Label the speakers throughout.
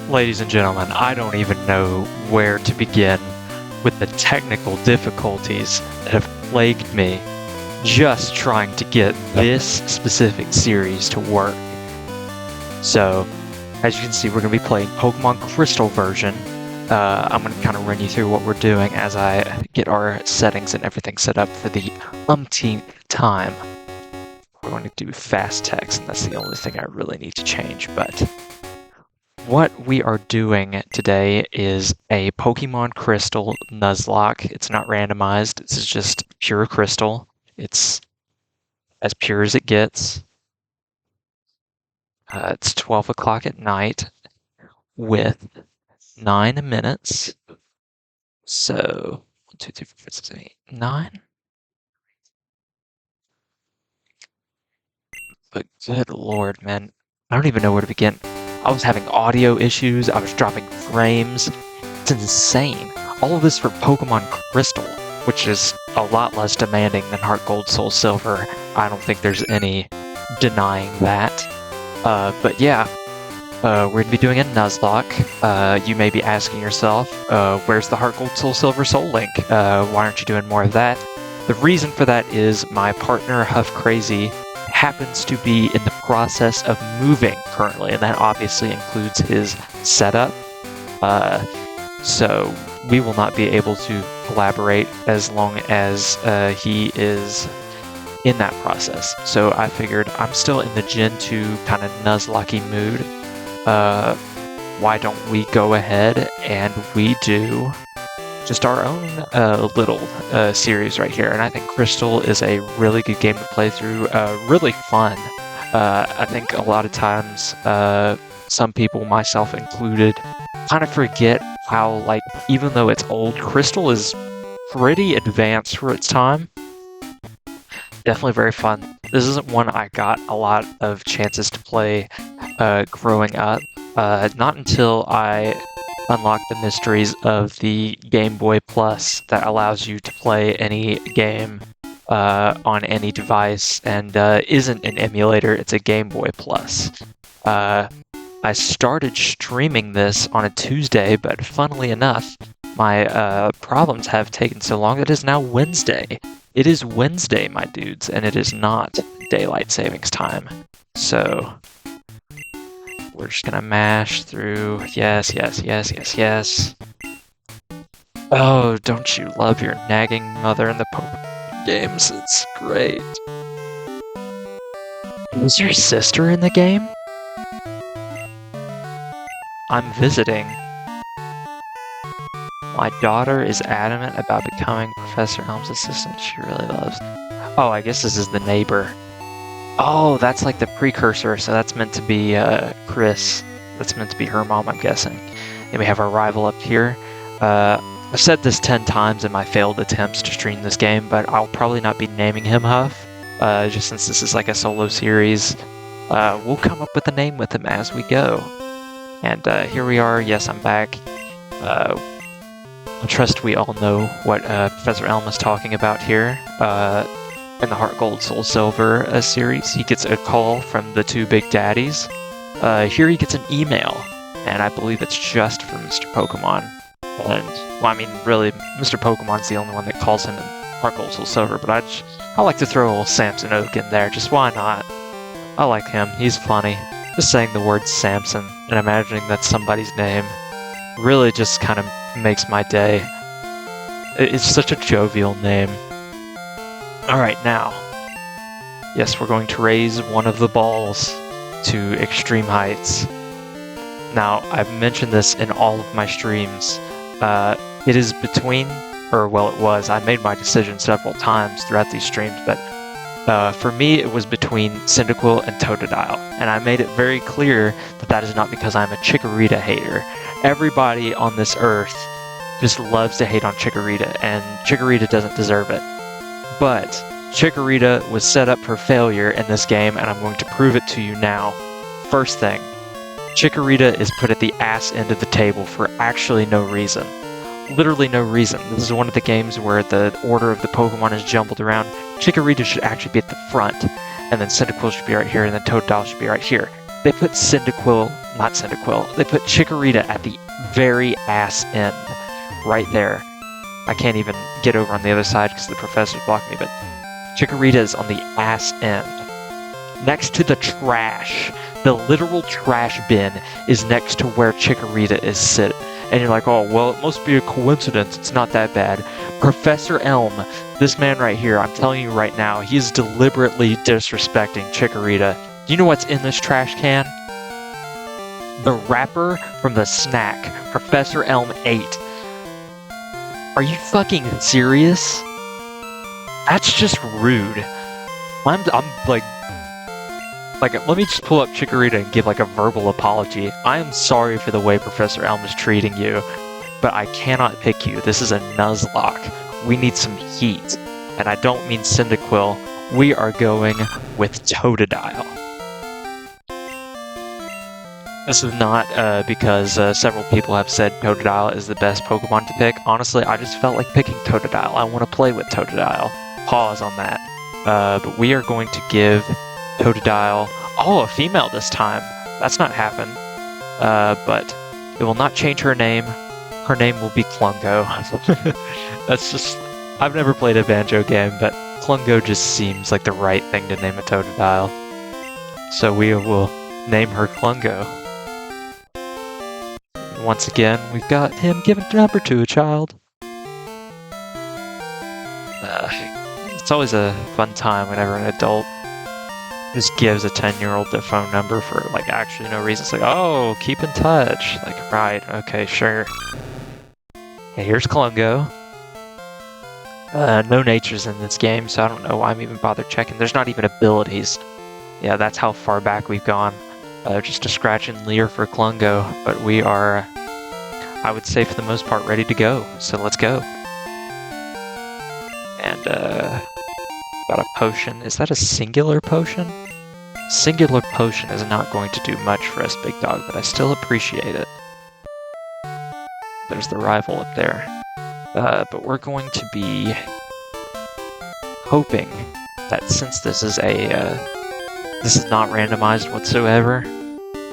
Speaker 1: Ladies and gentlemen, I don't even know where to begin with the technical difficulties that have plagued me just trying to get this specific series to work. So, as you can see, we're going to be playing Pokemon Crystal version. I'm going to kind of run you through what we're doing as I get our settings and everything set up for the umpteenth time. We're going to do fast text, and that's the only thing I really need to change, but what we are doing today is a Pokemon Crystal Nuzlocke. It's not randomized, this is just pure crystal. It's as pure as it gets. It's 12 o'clock at night with 9 minutes. So, 1, 2, 3, 4, 5, 6, 7, 8, 9. But good lord, man. I don't even know where to begin. I was having audio issues, I was dropping frames. It's insane. All of this for Pokemon Crystal, which is a lot less demanding than Heart Gold, Soul Silver. I don't think there's any denying that. But yeah, we're going to be doing a Nuzlocke. You may be asking yourself, where's the Heart Gold, Soul Silver, SoulLink? Why aren't you doing more of that? The reason for that is my partner, Huff Crazy, happens to be in the process of moving currently, and that obviously includes his setup. So we will not be able to collaborate as long as he is in that process. So I figured I'm still in the Gen 2 kind of Nuzlocke mood. Why don't we go ahead and we do just our own little series right here. And I think Crystal is a really good game to play through, really fun. I think a lot of times, some people, myself included, kind of forget how, like, even though it's old, Crystal is pretty advanced for its time. Definitely very fun. This isn't one I got a lot of chances to play growing up. Not until I unlock the mysteries of the Game Boy Plus that allows you to play any game on any device and isn't an emulator, it's a Game Boy Plus. I started streaming this on a Tuesday, but funnily enough, my problems have taken so long that it is now Wednesday. It is Wednesday, my dudes, and it is not daylight savings time. So we're just gonna mash through. Yes, yes, yes, yes, yes. Oh, don't you love your nagging mother in the Pokemon games? It's great. Is your sister in the game? I'm visiting. My daughter is adamant about becoming Professor Elm's assistant. She really loves. Oh, I guess this is the neighbor. Oh, that's like the precursor, so that's meant to be Chris. That's meant to be her mom, I'm guessing. Then we have our rival up here. I've said this 10 times in my failed attempts to stream this game, but I'll probably not be naming him Huff, just since this is like a solo series. We'll come up with a name with him as we go. And here we are. Yes, I'm back. I trust we all know what Professor Elm is talking about here. In the Heart Gold, Soul Silver series, he gets a call from the two big daddies. Here he gets an email, and I believe it's just for Mr. Pokemon. And, well, I mean, really, Mr. Pokemon's the only one that calls him in Heart Gold, Soul Silver, but I like to throw a little Samson Oak in there, just why not? I like him, he's funny. Just saying the word Samson and imagining that's somebody's name really just kind of makes my day. It's such a jovial name. Alright, now, yes, we're going to raise one of the balls to extreme heights. Now, I've mentioned this in all of my streams. It is between, or well, it was, I made my decision several times throughout these streams, but for me, it was between Cyndaquil and Totodile, and I made it very clear that that is not because I'm a Chikorita hater. Everybody on this earth just loves to hate on Chikorita, and Chikorita doesn't deserve it. But Chikorita was set up for failure in this game, and I'm going to prove it to you now. First thing, Chikorita is put at the ass end of the table for actually no reason. Literally no reason. This is one of the games where the order of the Pokemon is jumbled around. Chikorita should actually be at the front, and then Cyndaquil should be right here, and then Totodile should be right here. they put they put Chikorita at the very ass end, right there. I can't even get over on the other side because the professor's blocking me, but Chikorita is on the ass end. Next to the trash. The literal trash bin is next to where Chikorita is sitting. And you're like, oh, well, it must be a coincidence. It's not that bad. Professor Elm, this man right here, I'm telling you right now, he's deliberately disrespecting Chikorita. Do you know what's in this trash can? The wrapper from the snack. Professor Elm ate. Are you fucking serious? That's just rude. I'm like, let me just pull up Chikorita and give like a verbal apology. I am sorry for the way Professor Elm is treating you, but I cannot pick you. This is a Nuzlocke. We need some heat. And I don't mean Cyndaquil. We are going with Totodile. This is not because several people have said Totodile is the best Pokemon to pick. Honestly, I just felt like picking Totodile. I want to play with Totodile. Pause on that. But we are going to give Totodile... Oh, a female this time. That's not happened. But it will not change her name. Her name will be Klungo. That's just... I've never played a Banjo game, but Klungo just seems like the right thing to name a Totodile. So we will name her Klungo. Once again, we've got him giving a number to a child. It's always a fun time whenever an adult just gives a 10-year-old their phone number for, like, actually no reason. It's like, oh, keep in touch. Like, right, okay, sure. Yeah, here's Klungo. No natures in this game, so I don't know why I'm even bothered checking. There's not even abilities. Yeah, that's how far back we've gone. Just a scratch and leer for Klungo, but we are, I would say for the most part, ready to go. So let's go. And, got a potion. Is that a singular potion? Singular potion is not going to do much for us, big dog, but I still appreciate it. There's the rival up there. But we're going to be hoping that since this is not randomized whatsoever,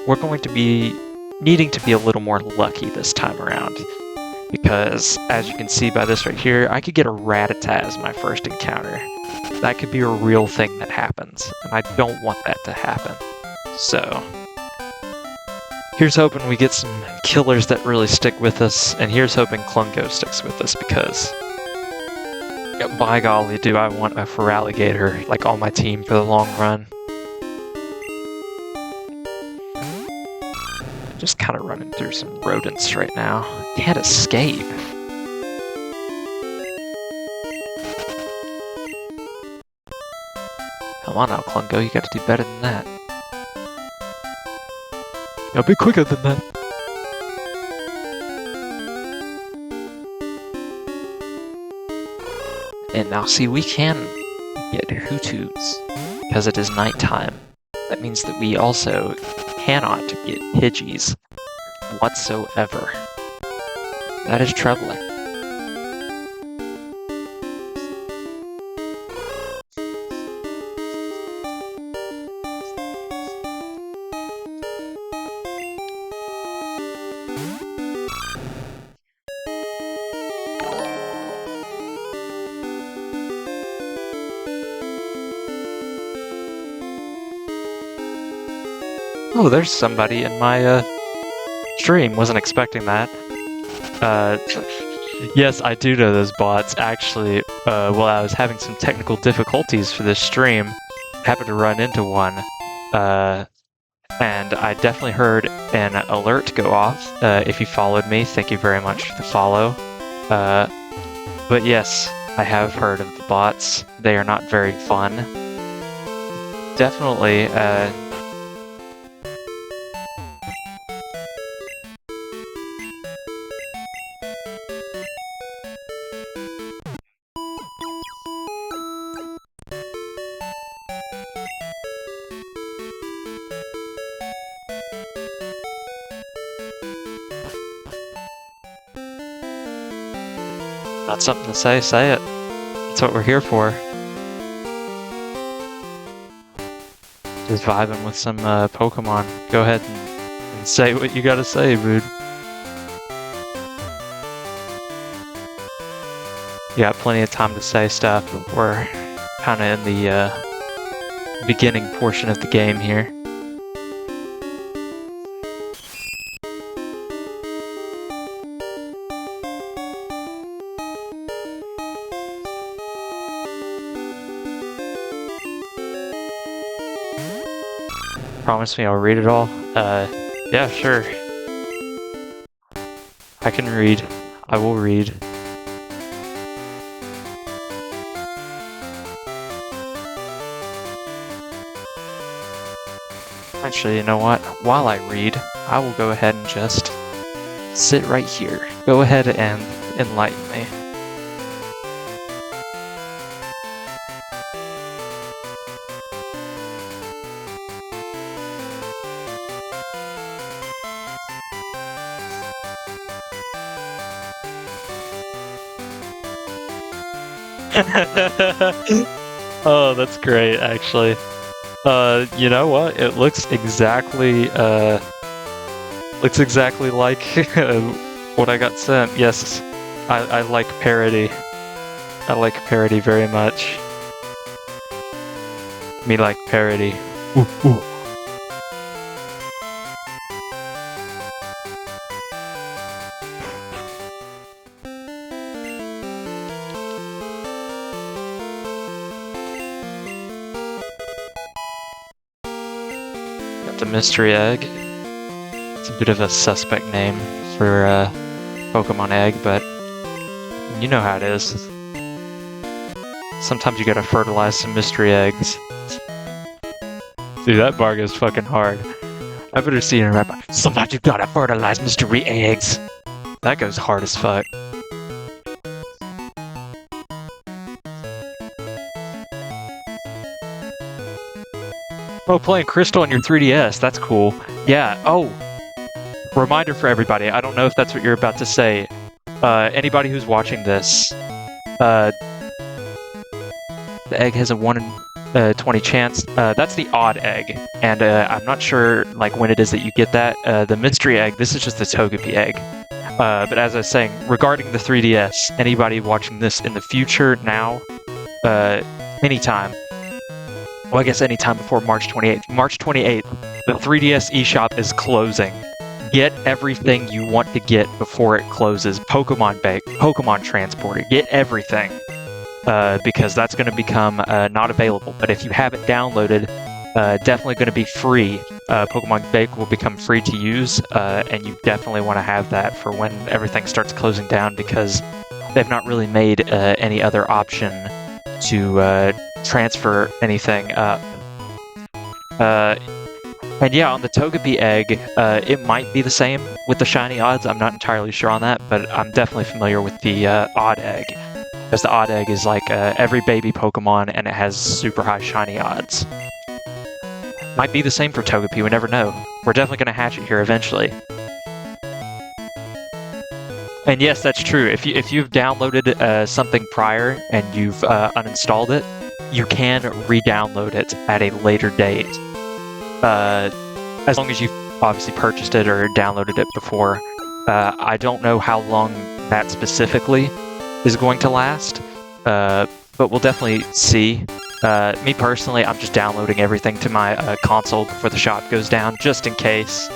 Speaker 1: we're going to be needing to be a little more lucky this time around. Because, as you can see by this right here, I could get a Rattata as my first encounter. That could be a real thing that happens, and I don't want that to happen. So, here's hoping we get some killers that really stick with us, and here's hoping Klungo sticks with us, because by golly, do I want a Feraligatr like on my team for the long run. Just kind of running through some rodents right now. Can't escape. Come on now, Klungo, you gotta do better than that. Gotta be quicker than that. And now see, we can get Hootuts, because it is nighttime. That means that we also cannot get Pidgeys whatsoever. That is troubling. Oh, there's somebody in my stream. Wasn't expecting that. Yes, I do know those bots. Actually, while I was having some technical difficulties for this stream, happened to run into one. And I definitely heard an alert go off. If you followed me, thank you very much for the follow. But yes, I have heard of the bots. They are not very fun. Definitely, not something to say it. That's what we're here for. Just vibing with some Pokemon. Go ahead and say what you gotta say, dude. You got plenty of time to say stuff. We're kind of in the beginning portion of the game here. Promise me I'll read it all? Yeah, sure. I can read. I will read. Actually, you know what? While I read, I will go ahead and just sit right here. Go ahead and enlighten me. Oh, that's great, actually. You know what? It looks exactly like what I got sent. Yes, I like parody. I like parody very much. Me like parody. Ooh, ooh. The mystery egg. It's a bit of a suspect name for Pokemon egg, but you know how it is. Sometimes you gotta fertilize some mystery eggs. Dude, that bar goes fucking hard. I better see you in a rap. Sometimes you gotta fertilize mystery eggs. That goes hard as fuck. Oh, playing Crystal on your 3DS, that's cool. Yeah, oh, reminder for everybody, I don't know if that's what you're about to say. Anybody who's watching this, the egg has a 1 in 20 chance. That's the odd egg, and I'm not sure like when it is that you get that. The mystery egg, this is just the Togepi egg. But as I was saying, regarding the 3DS, anybody watching this in the future, now, anytime, well, I guess anytime before March 28th. March 28th, the 3DS eShop is closing. Get everything you want to get before it closes. Pokemon Bank, Pokemon Transporter, get everything. Because that's going to become not available. But if you have it downloaded, definitely going to be free. Pokemon Bank will become free to use, and you definitely want to have that for when everything starts closing down, because they've not really made any other option to transfer anything up. And yeah, on the Togepi egg, it might be the same with the shiny odds. I'm not entirely sure on that, but I'm definitely familiar with the odd egg. Because the odd egg is like every baby Pokemon, and it has super high shiny odds. Might be the same for Togepi, we never know. We're definitely going to hatch it here eventually. And yes, that's true. If you've downloaded something prior and you've uninstalled it, you can re-download it at a later date. As long as you've obviously purchased it or downloaded it before. I don't know how long that specifically is going to last, but we'll definitely see. Me personally, I'm just downloading everything to my console before the shop goes down, just in case.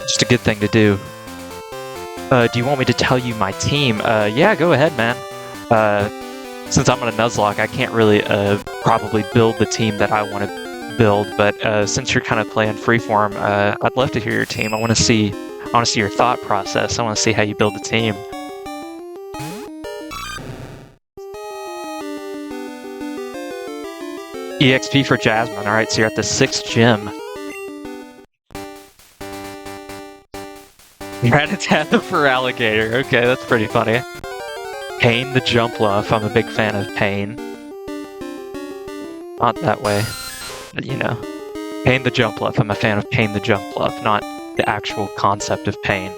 Speaker 1: Just a good thing to do. Do you want me to tell you my team? Yeah, go ahead, man. Since I'm on a Nuzlocke, I can't really probably build the team that I want to build, but since you're kind of playing freeform, I'd love to hear your team. I want to see your thought process. I want to see how you build a team. EXP for Jasmine. Alright, so you're at the 6th gym. Rattata for Alligator. Okay, that's pretty funny. Pain the Jumpluff. I'm a big fan of Pain. Not that way, but you know. Pain the Jumpluff. I'm a fan of Pain the Jumpluff, not the actual concept of pain.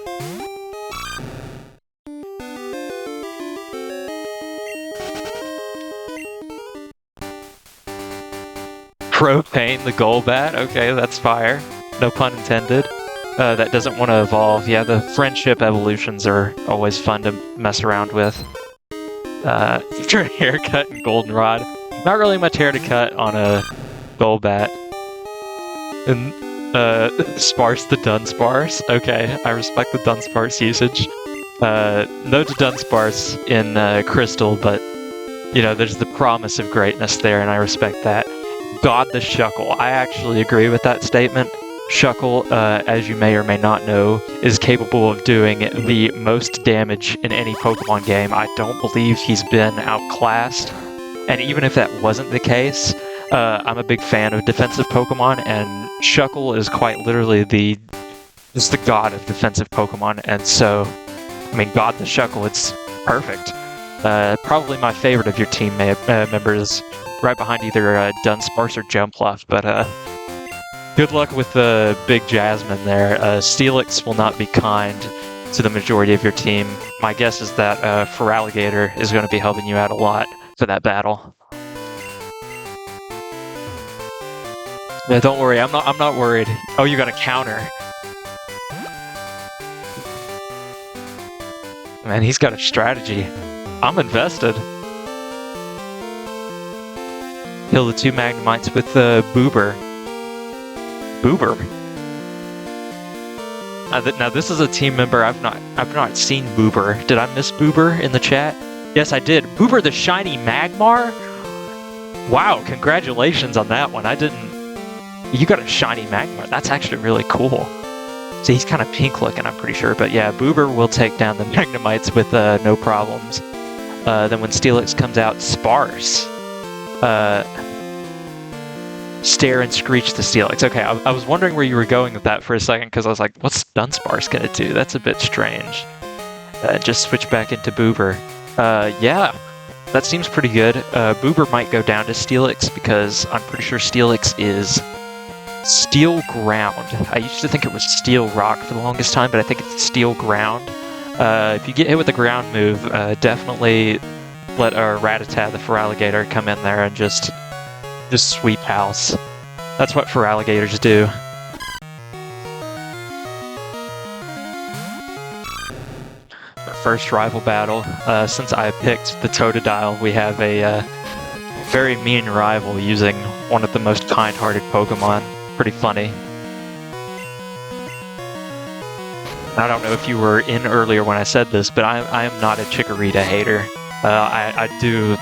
Speaker 1: Propane the Golbat. Okay, that's fire. No pun intended. That doesn't want to evolve. Yeah, the friendship evolutions are always fun to mess around with. After a haircut and Goldenrod. Not really much hair to cut on a Golbat. And Sparse the Dunsparce. Okay, I respect the Dunsparce usage. No to Dunsparce in Crystal, but you know, there's the promise of greatness there, and I respect that. God the Shuckle. I actually agree with that statement. Shuckle, as you may or may not know, is capable of doing the most damage in any Pokemon game. I don't believe he's been outclassed. And even if that wasn't the case, I'm a big fan of defensive Pokemon, and Shuckle is quite literally the god of defensive Pokemon. And so, I mean, God the Shuckle, it's perfect. Probably my favorite of your team members, right behind either Dunsparce or Jumpluff, but good luck with the big Jasmine there. Steelix will not be kind to the majority of your team. My guess is that Feraligatr is going to be helping you out a lot for that battle. Yeah, don't worry, I'm not worried. Oh, you got a counter. Man, he's got a strategy. I'm invested. Kill the 2 Magnemites with Boober. Boober. Now this is a team member I've not seen Boober. Did I miss Boober in the chat? Yes, I did. Boober the shiny Magmar? Wow, congratulations on that one. You got a shiny Magmar. That's actually really cool. So he's kind of pink looking, I'm pretty sure. But yeah, Boober will take down the Magnemites with no problems. Then when Steelix comes out, Sparse. Stare and Screech the Steelix. Okay, I was wondering where you were going with that for a second, because I was like, what's Dunsparce gonna do? That's a bit strange. Just switch back into Boober. Yeah, that seems pretty good. Boober might go down to Steelix, because I'm pretty sure Steelix is Steel Ground. I used to think it was Steel Rock for the longest time, but I think it's Steel Ground. If you get hit with the ground move, definitely let Rattata, the Feraligatr, come in there and just sweep house. That's what Feraligatrs do. The first rival battle. Since I picked the Totodile, we have a very mean rival using one of the most kind-hearted Pokemon. Pretty funny. I don't know if you were in earlier when I said this, but I am not a Chikorita hater. I do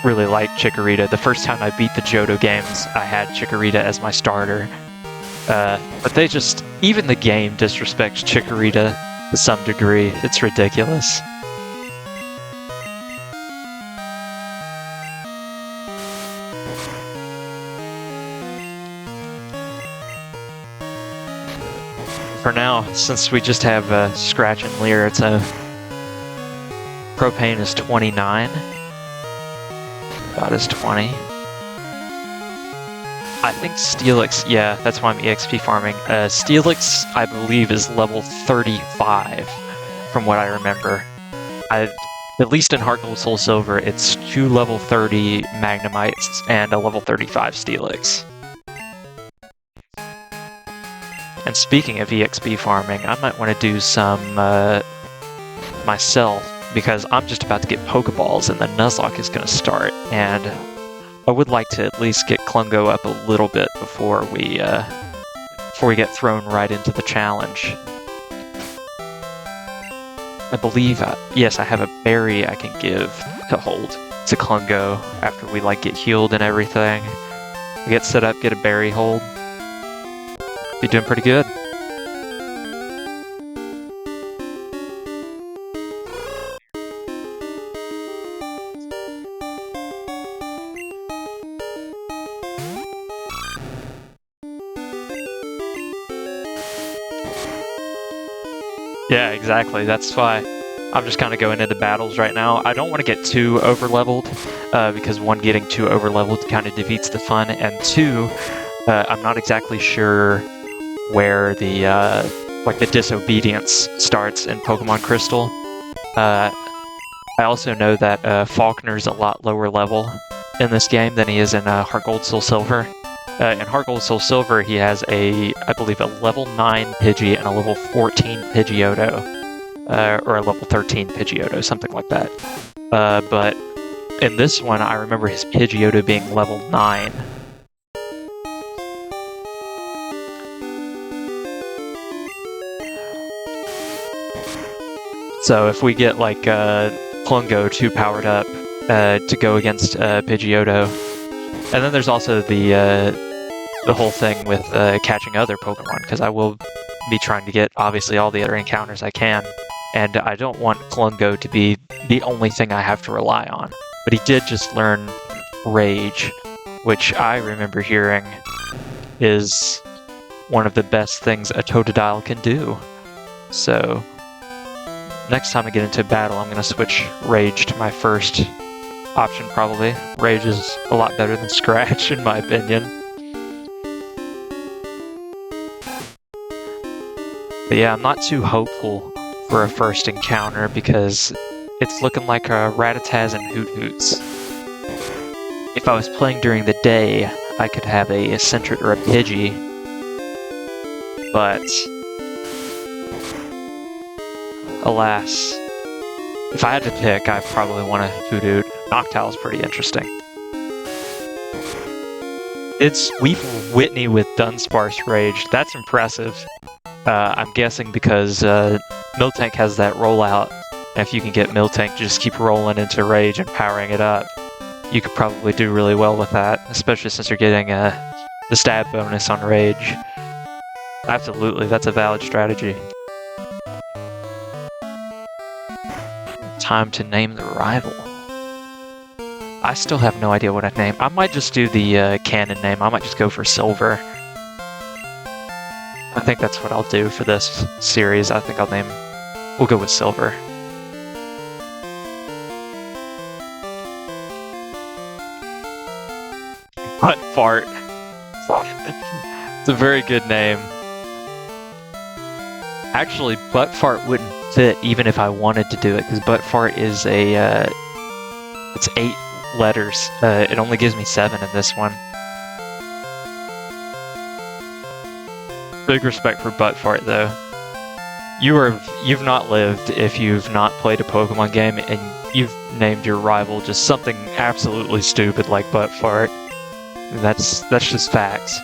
Speaker 1: really like Chikorita. The first time I beat the Johto games, I had Chikorita as my starter. But they just, even the game disrespects Chikorita to some degree. It's ridiculous. For now, since we just have Scratch and Leer, it's a Propane is 29. God is 20. I think Steelix, yeah, that's why I'm EXP farming. Steelix, I believe, is level 35, from what I remember. At least in Heart Gold Soul Silver, it's 2 level 30 Magnemites and a level 35 Steelix. And speaking of EXP farming, I might want to do some myself, because I'm just about to get Pokeballs and the Nuzlocke is going to start, and I would like to at least get Klungo up a little bit before we get thrown right into the challenge. I believe, yes, I have a berry I can give to hold to Klungo after we get healed and everything. We get set up, get a berry hold. Be doing pretty good. Yeah, exactly. That's why I'm just kind of going into battles right now. I don't want to get too overleveled, because one, getting too overleveled kind of defeats the fun, and two, I'm not exactly sure where the the disobedience starts in Pokemon Crystal. I also know that Falkner's a lot lower level in this game than he is in Heart Gold Soul Silver. In Heart Gold Soul Silver, he has I believe, a level 9 Pidgey and a level 14 Pidgeotto. Or a level 13 Pidgeotto, something like that. But in this one, I remember his Pidgeotto being level 9. So if we get like Klungo 2 powered up to go against Pidgeotto, and then there's also the whole thing with catching other Pokemon, because I will be trying to get obviously all the other encounters I can, and I don't want Klungo to be the only thing I have to rely on. But he did just learn Rage, which I remember hearing is one of the best things a Totodile can do. So next time I get into battle, I'm going to switch Rage to my first option, probably. Rage is a lot better than Scratch, in my opinion. But yeah, I'm not too hopeful for a first encounter, because it's looking like a Rattatas and Hoot Hoots. If I was playing during the day, I could have a Sentret or a Pidgey, but alas, if I had to pick, I probably want a Hoothoot. Noctowl's pretty interesting. We've Whitney with Dunsparce Rage. That's impressive. I'm guessing because Miltank has that rollout, and if you can get Miltank to just keep rolling into Rage and powering it up, you could probably do really well with that, especially since you're getting the stab bonus on Rage. Absolutely, that's a valid strategy. Time to name the rival. I still have no idea what I'd name. I might just do the canon name. I might just go for Silver. I think that's what I'll do for this series. I think we'll go with Silver. Butt Fart. It's a very good name. Actually, Butt Fart wouldn't fit even if I wanted to do it, because Butt Fart is it's 8 letters. It only gives me 7 in this one. Big respect for Butt Fart, though. You've not lived if you've not played a Pokemon game and you've named your rival just something absolutely stupid like Butt Fart. That's just facts.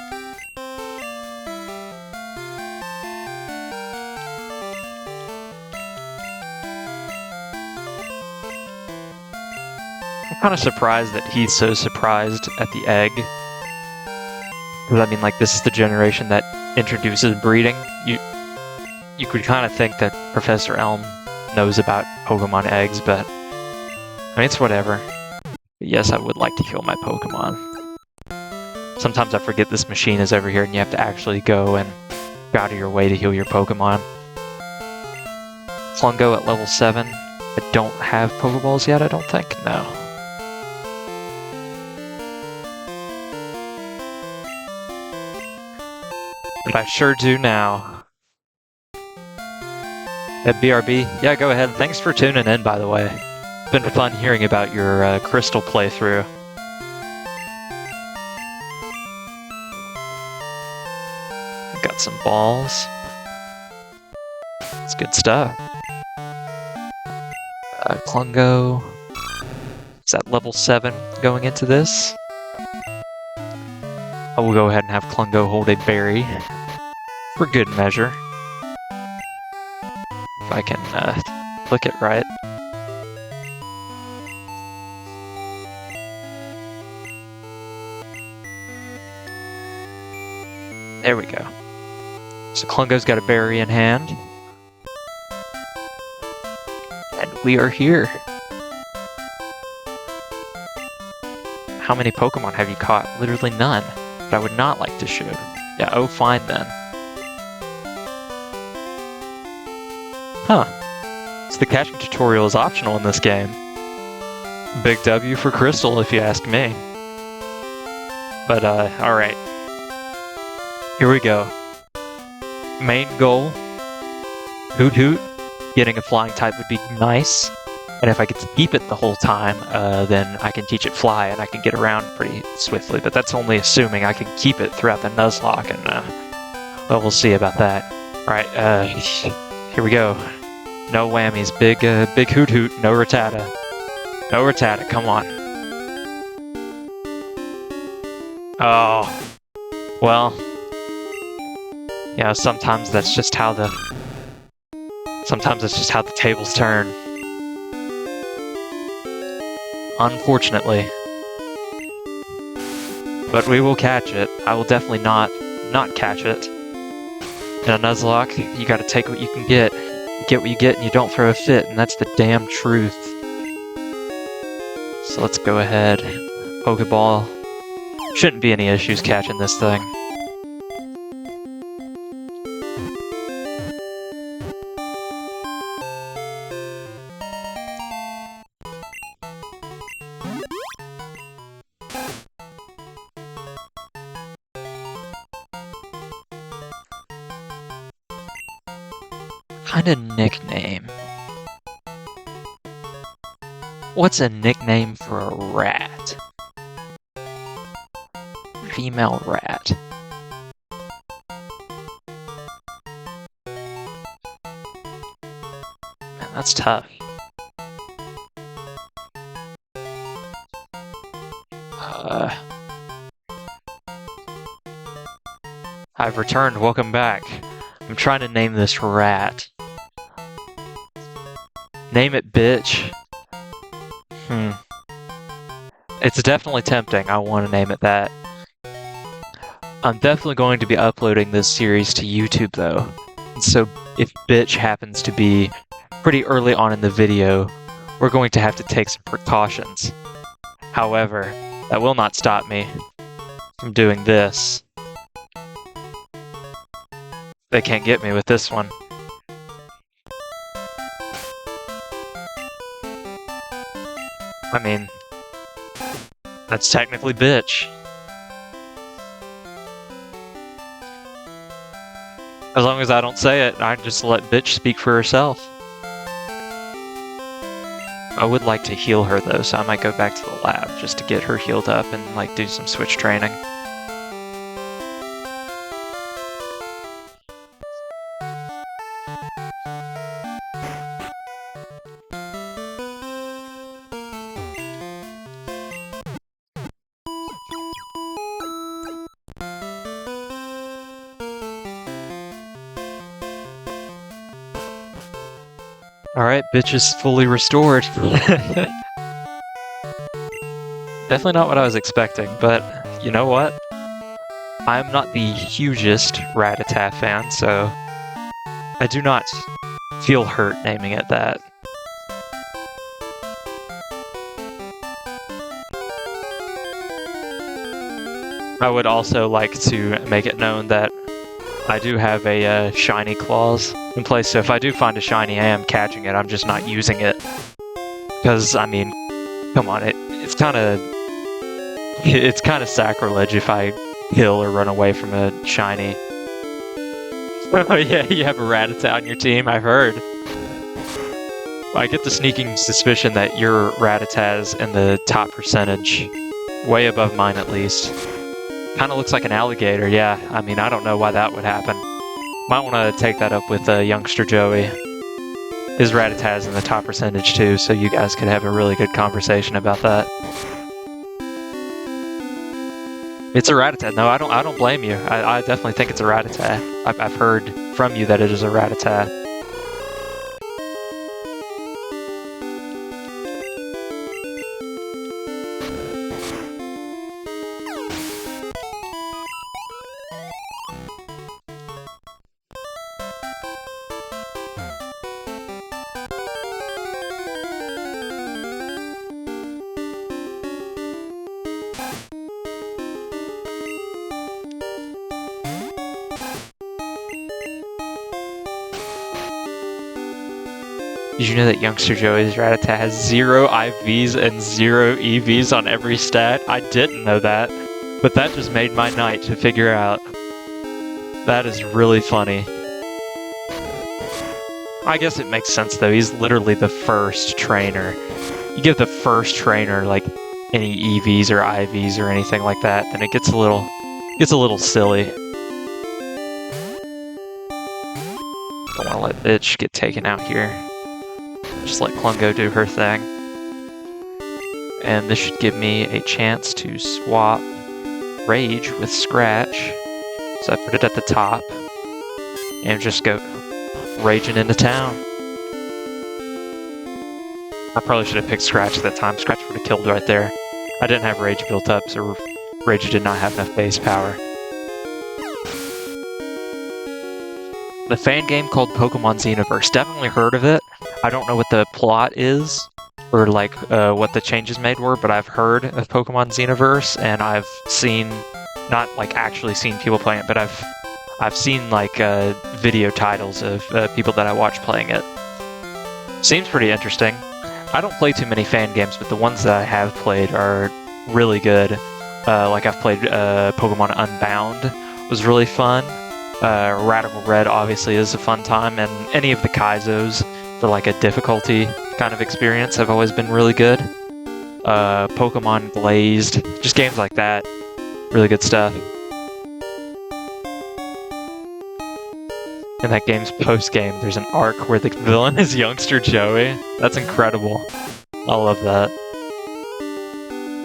Speaker 1: I'm kind of surprised that he's so surprised at the egg. Because I mean, like, this is the generation that introduces breeding. You could kind of think that Professor Elm knows about Pokemon eggs, but I mean, it's whatever. But yes, I would like to heal my Pokemon. Sometimes I forget this machine is over here and you have to actually go and go out of your way to heal your Pokemon. Klungo at level 7. I don't have Pokeballs yet, I don't think. No. But I sure do now. At BRB? Yeah, go ahead. Thanks for tuning in, by the way. It's been fun hearing about your Crystal playthrough. Got some balls. It's good stuff. Klungo. It's at level 7 going into this. I will go ahead and have Klungo hold a berry for good measure. If I can click it right. There we go. So Klungo's got a berry in hand. And we are here. How many Pokemon have you caught? Literally none. But I would not like to shoot. Yeah, oh fine then. Huh. So the catching tutorial is optional in this game. Big W for Crystal, if you ask me. But, alright. Here we go. Main goal. Hoot Hoot. Getting a flying type would be nice. And if I get to keep it the whole time, then I can teach it fly and I can get around pretty swiftly. But that's only assuming I can keep it throughout the Nuzlocke, and well, we'll see about that. All right, here we go. No whammies, big hoot hoot, no Rattata. No Rattata, come on. Oh, well, you know, sometimes that's just how the tables turn. Unfortunately. But we will catch it. I will definitely not catch it. In a Nuzlocke, you gotta take what you can get. You get what you get and you don't throw a fit, and that's the damn truth. So let's go ahead. Pokeball. Shouldn't be any issues catching this thing. Kind of nickname. What's a nickname for a rat? Female rat. Man, that's tough. I've returned, welcome back. I'm trying to name this rat. Name it bitch. It's definitely tempting. I want to name it that. I'm definitely going to be uploading this series to YouTube though. And so if bitch happens to be pretty early on in the video, we're going to have to take some precautions. However, that will not stop me from doing this. They can't get me with this one. I mean, that's technically bitch. As long as I don't say it, I just let bitch speak for herself. I would like to heal her though, so I might go back to the lab just to get her healed up and like do some switch training. Alright, bitch is fully restored. Definitely not what I was expecting, but you know what? I'm not the hugest Rattata fan, so I do not feel hurt naming it that. I would also like to make it known that I do have a shiny clause in place, so if I do find a shiny, I am catching it. I'm just not using it. Because, I mean, come on, it's kind of sacrilege if I kill or run away from a shiny. Oh yeah, you have a Rattata on your team, I've heard. I get the sneaking suspicion that your Rattata's in the top percentage. Way above mine, at least. Kind of looks like an alligator, yeah. I mean, I don't know why that would happen. Might want to take that up with youngster Joey. His Rattata's in the top percentage too, so you guys could have a really good conversation about that. It's a Rattata. No, I don't blame you. I definitely think it's a Rattata. I've heard from you that it is a Rattata. Did you know that youngster Joey's Rattata has 0 IVs and 0 EVs on every stat? I didn't know that, but that just made my night to figure out. That is really funny. I guess it makes sense though. He's literally the first trainer. You give the first trainer like any EVs or IVs or anything like that, then it gets a little silly. Don't want to let Bitch get taken out here. Just let Klungo do her thing. And this should give me a chance to swap Rage with Scratch. So I put it at the top and just go raging into town. I probably should have picked Scratch at that time. Scratch would have killed right there. I didn't have Rage built up, so Rage did not have enough base power. The fan game called Pokemon Xenoverse. Definitely heard of it. I don't know what the plot is, or like what the changes made were, but I've heard of Pokemon Xenoverse, and I've seen, not like actually seen people playing it, but I've seen like video titles of people that I watch playing it. Seems pretty interesting. I don't play too many fan games, but the ones that I have played are really good. Like I've played Pokemon Unbound, was really fun. Radical Red obviously is a fun time, and any of the Kaizos for like a difficulty kind of experience have always been really good. Pokemon Glazed, just games like that, really good stuff. In that game's post-game, there's an arc where the villain is youngster Joey. That's incredible. I love that.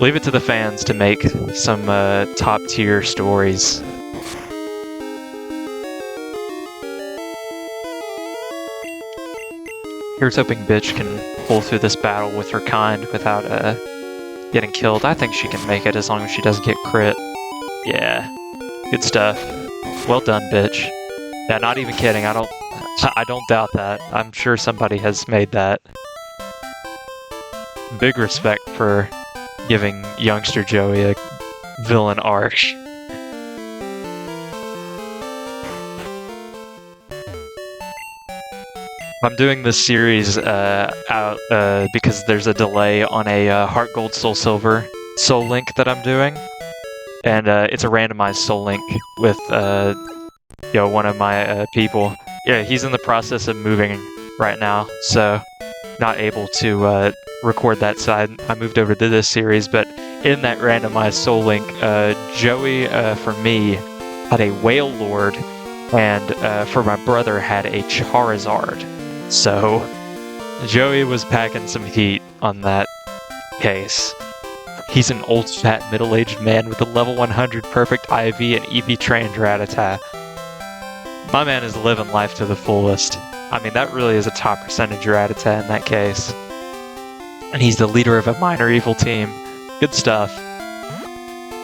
Speaker 1: Leave it to the fans to make some top-tier stories. Here's hoping Bitch can pull through this battle with her kind without getting killed. I think she can make it as long as she doesn't get crit. Yeah, good stuff. Well done, Bitch. Yeah, not even kidding. I don't doubt that. I'm sure somebody has made that. Big respect for giving youngster Joey a villain arc. I'm doing this series because there's a delay on a Heart Gold Soul Silver SoulLink that I'm doing, and it's a randomized SoulLink with one of my people. Yeah, he's in the process of moving right now, so not able to record that side. I moved over to this series, but in that randomized SoulLink, Joey for me had a Whale Lord, and for my brother had a Charizard. So, Joey was packing some heat on that case. He's an old, fat, middle-aged man with a level 100 perfect IV and EV trained Rattata. My man is living life to the fullest. I mean, that really is a top percentage Rattata in that case. And he's the leader of a minor evil team. Good stuff.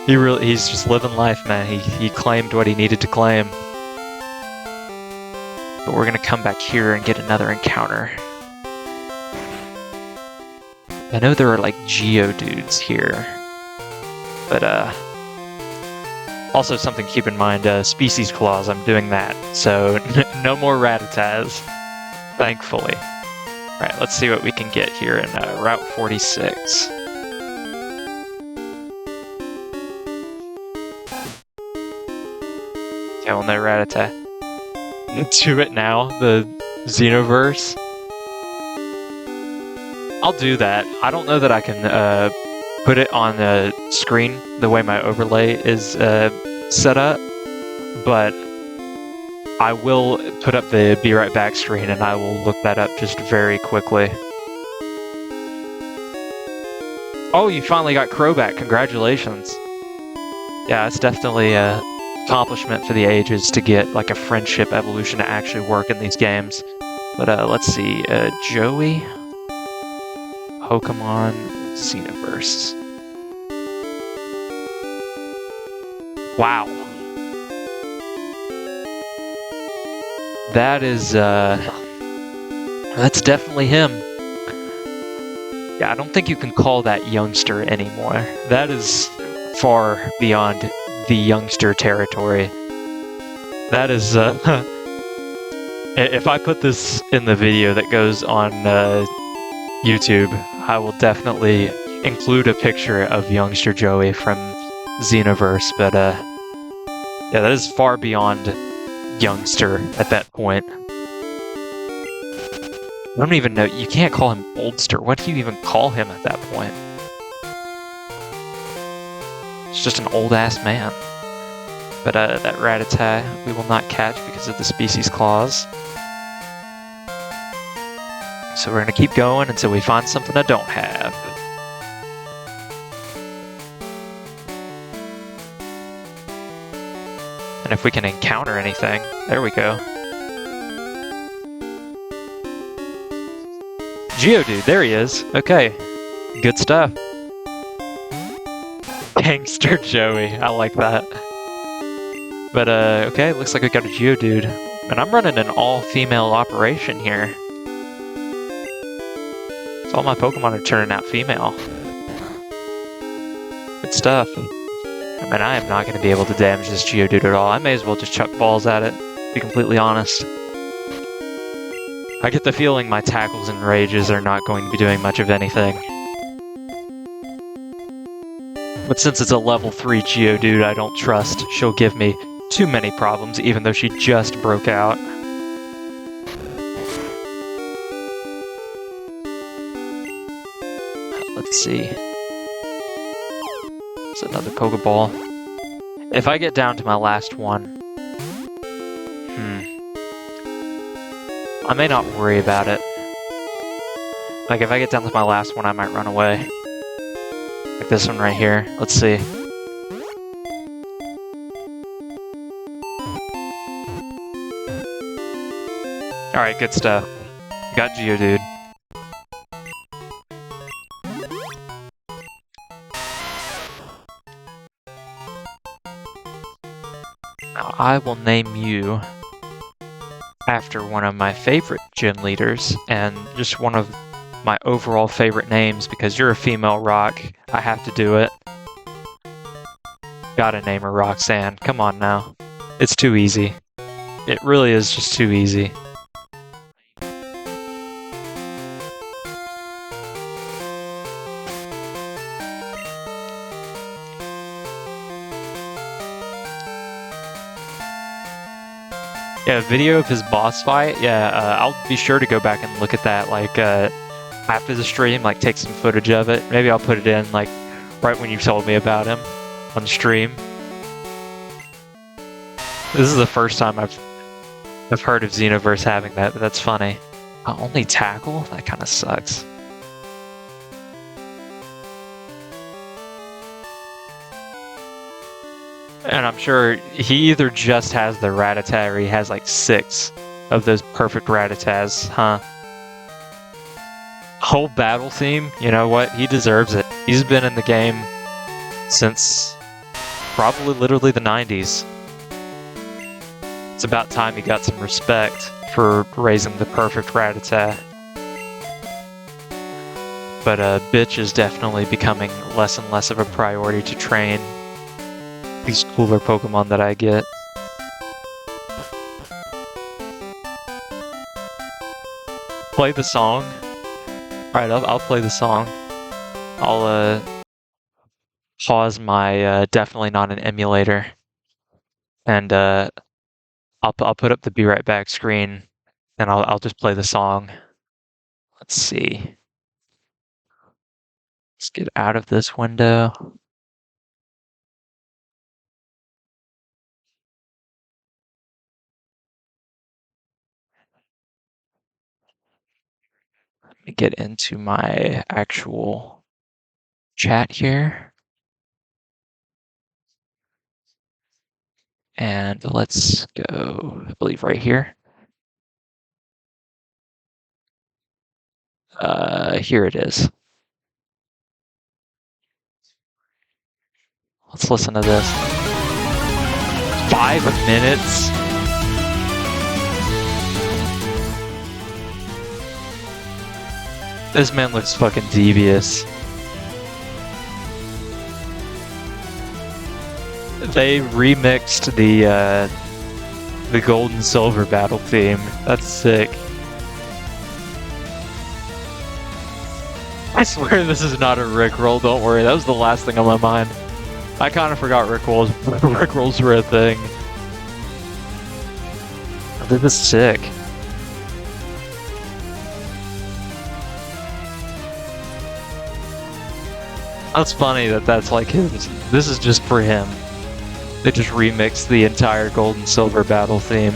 Speaker 1: He's just living life, man. He claimed what he needed to claim. But we're gonna come back here and get another encounter. I know there are like Geodudes here, but also something to keep in mind, Species Claws, I'm doing that, so no more Rattatas, thankfully. Alright, let's see what we can get here in Route 46. Okay, well, no Rattata. To it now, the Xenoverse. I'll do that. I don't know that I can put it on the screen the way my overlay is set up, but I will put up the Be Right Back screen and I will look that up just very quickly. Oh, you finally got Crowback. Congratulations. Yeah, it's definitely a accomplishment for the ages to get like a friendship evolution to actually work in these games. But let's see, Joey, Pokemon Xenoverse. Wow. That is, that's definitely him. Yeah, I don't think you can call that youngster anymore. That is far beyond the youngster territory. That is, if I put this in the video that goes on YouTube, I will definitely include a picture of youngster Joey from Xenoverse, but yeah, that is far beyond youngster at that point. I don't even know. You can't call him Oldster. What do you even call him at that point? It's just an old-ass man. But that Rattata we will not catch because of the species clause. So we're going to keep going until we find something I don't have. And if we can encounter anything, there we go. Geodude, there he is. Okay, good stuff. Gangster Joey, I like that. But okay, looks like we got a Geodude. And I'm running an all-female operation here. So all my Pokemon are turning out female. Good stuff. I mean, I am not going to be able to damage this Geodude at all. I may as well just chuck balls at it, to be completely honest. I get the feeling my tackles and rages are not going to be doing much of anything. But since it's a level 3 Geodude I don't trust, she'll give me too many problems even though she just broke out. Let's see. It's another Pokeball. If I get down to my last one, I may not worry about it. Like, if I get down to my last one, I might run away. Like this one right here. Let's see. Alright, good stuff. Got Geodude. Now, I will name you after one of my favorite gym leaders, and just one of my overall favorite names, because you're a female rock. I have to do it. Gotta name her Roxanne. Come on now. It's too easy. It really is just too easy. Yeah, video of his boss fight. Yeah, I'll be sure to go back and look at that, like, after the stream, like, take some footage of it. Maybe I'll put it in, like, right when you told me about him on stream. This is the first time I've heard of Xenoverse having that, but that's funny. Only tackle? That kind of sucks. And I'm sure he either just has the Rattata or he has like 6 of those perfect Rattatas, huh? Whole battle theme, you know what? He deserves it. He's been in the game since probably literally the 90s. It's about time he got some respect for raising the perfect Rattata. But bitch is definitely becoming less and less of a priority to train these cooler Pokemon that I get. Play the song? Alright, I'll play the song. I'll pause my definitely not an emulator. And I'll put up the be right back screen and I'll just play the song. Let's see. Let's get out of this window. Get into my actual chat here. And let's go, I believe, right here. Here it is. Let's listen to this. 5 minutes? This man looks fucking devious. They remixed the gold and silver battle theme. That's sick. I swear this is not a Rickroll, don't worry, that was the last thing on my mind. I kind of forgot Rickrolls were a thing. This is sick. That's funny that that's like his. This is just for him. They just remixed the entire Gold and Silver battle theme.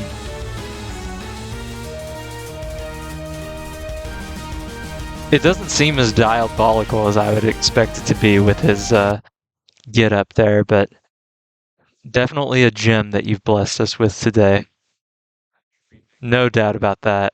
Speaker 1: It doesn't seem as diabolical as I would expect it to be with his get up there, but definitely a gem that you've blessed us with today. No doubt about that.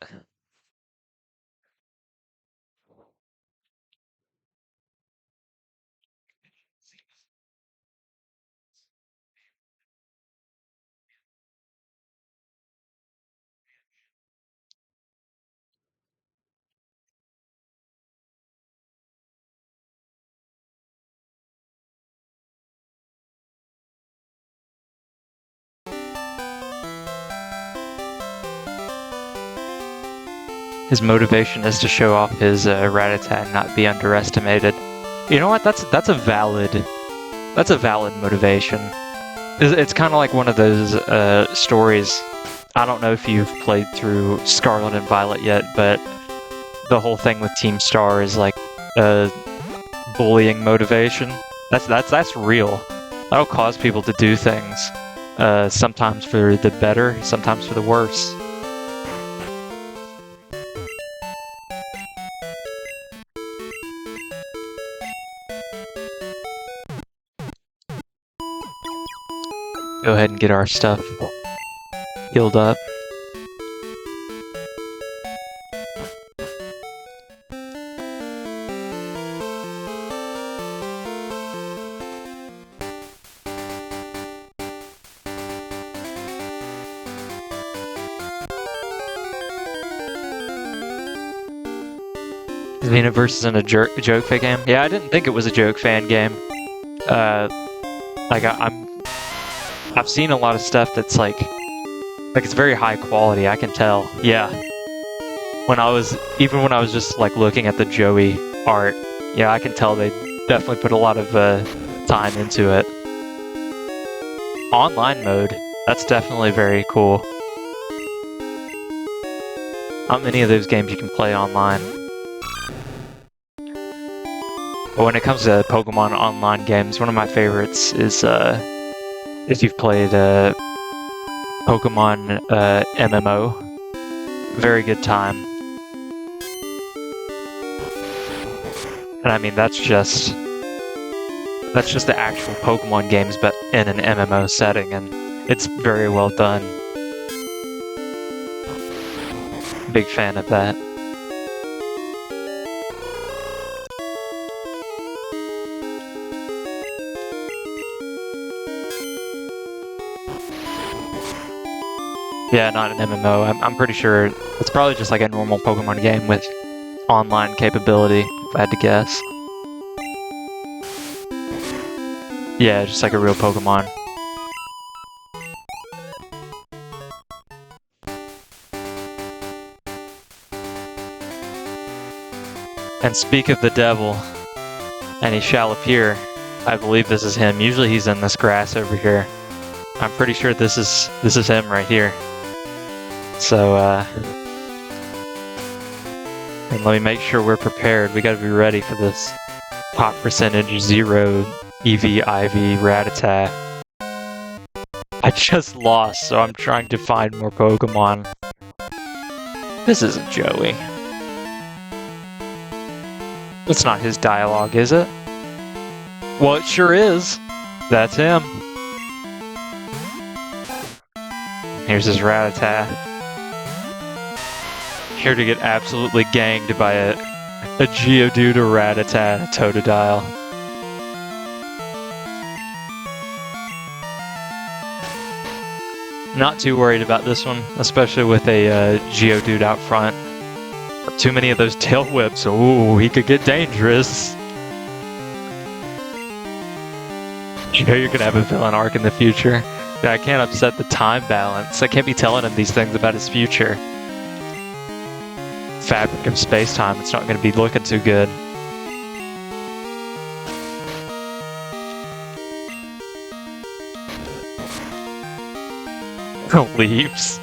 Speaker 1: His motivation is to show off his Rattata and not be underestimated. You know what? That's a valid motivation. It's kind of like one of those stories. I don't know if you've played through Scarlet and Violet yet, but the whole thing with Team Star is like bullying motivation. That's real. That'll cause people to do things. Sometimes for the better, sometimes for the worse. Go ahead and get our stuff healed up. Xenoverse isn't a joke fan game? Yeah, I didn't think it was a joke fan game. Like I've seen a lot of stuff that's like it's very high quality. I can tell. Yeah. When I was just like looking at the Joey art, yeah, I can tell they definitely put a lot of time into it. Online mode, that's definitely very cool. Not many of those games you can play online. But when it comes to Pokemon online games, one of my favorites is if you've played Pokemon MMO. Very good time. And I mean that's just the actual Pokemon games but in an MMO setting, and it's very well done. Big fan of that. Yeah, not an MMO. I'm pretty sure it's probably just like a normal Pokemon game with online capability, if I had to guess. Yeah, just like a real Pokemon. And speak of the devil, and he shall appear. I believe this is him. Usually he's in this grass over here. I'm pretty sure this is him right here. So, and let me make sure we're prepared. We gotta be ready for this pop percentage 0 EV IV Rattata. I just lost, so I'm trying to find more Pokemon. This isn't Joey. It's not his dialogue, is it? Well, it sure is. That's him. Here's his Rattata. Here to get absolutely ganged by a Geodude, a Rattata, a Totodile. Not too worried about this one, especially with a Geodude out front. Too many of those tail whips. Ooh, he could get dangerous. You know you're gonna have a villain arc in the future. I can't upset the time balance. I can't be telling him these things about his future. Fabric of space-time, it's not going to be looking too good. Leaves.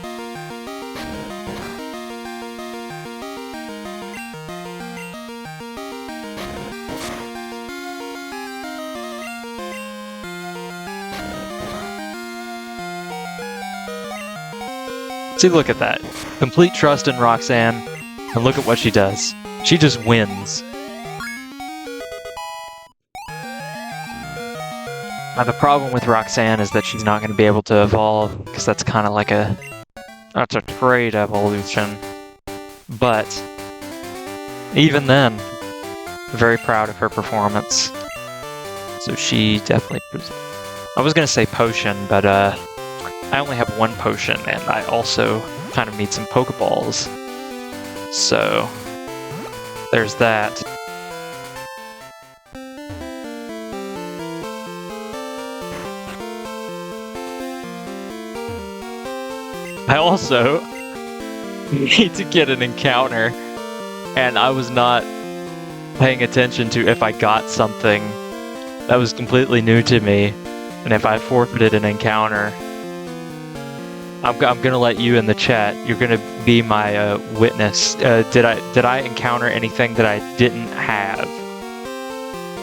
Speaker 1: See, look at that. Complete trust in Roxanne, and look at what she does. She just wins. Now, the problem with Roxanne is that she's not going to be able to evolve, because that's kind of like that's a trade evolution. But, even then, very proud of her performance. So she definitely... I was going to say potion, but I only have one potion, and I also kind of need some Pokeballs. So, there's that. I also need to get an encounter, and I was not paying attention to if I got something that was completely new to me, and if I forfeited an encounter. I'm gonna let you in the chat. You're gonna be my witness. Did I encounter anything that I didn't have?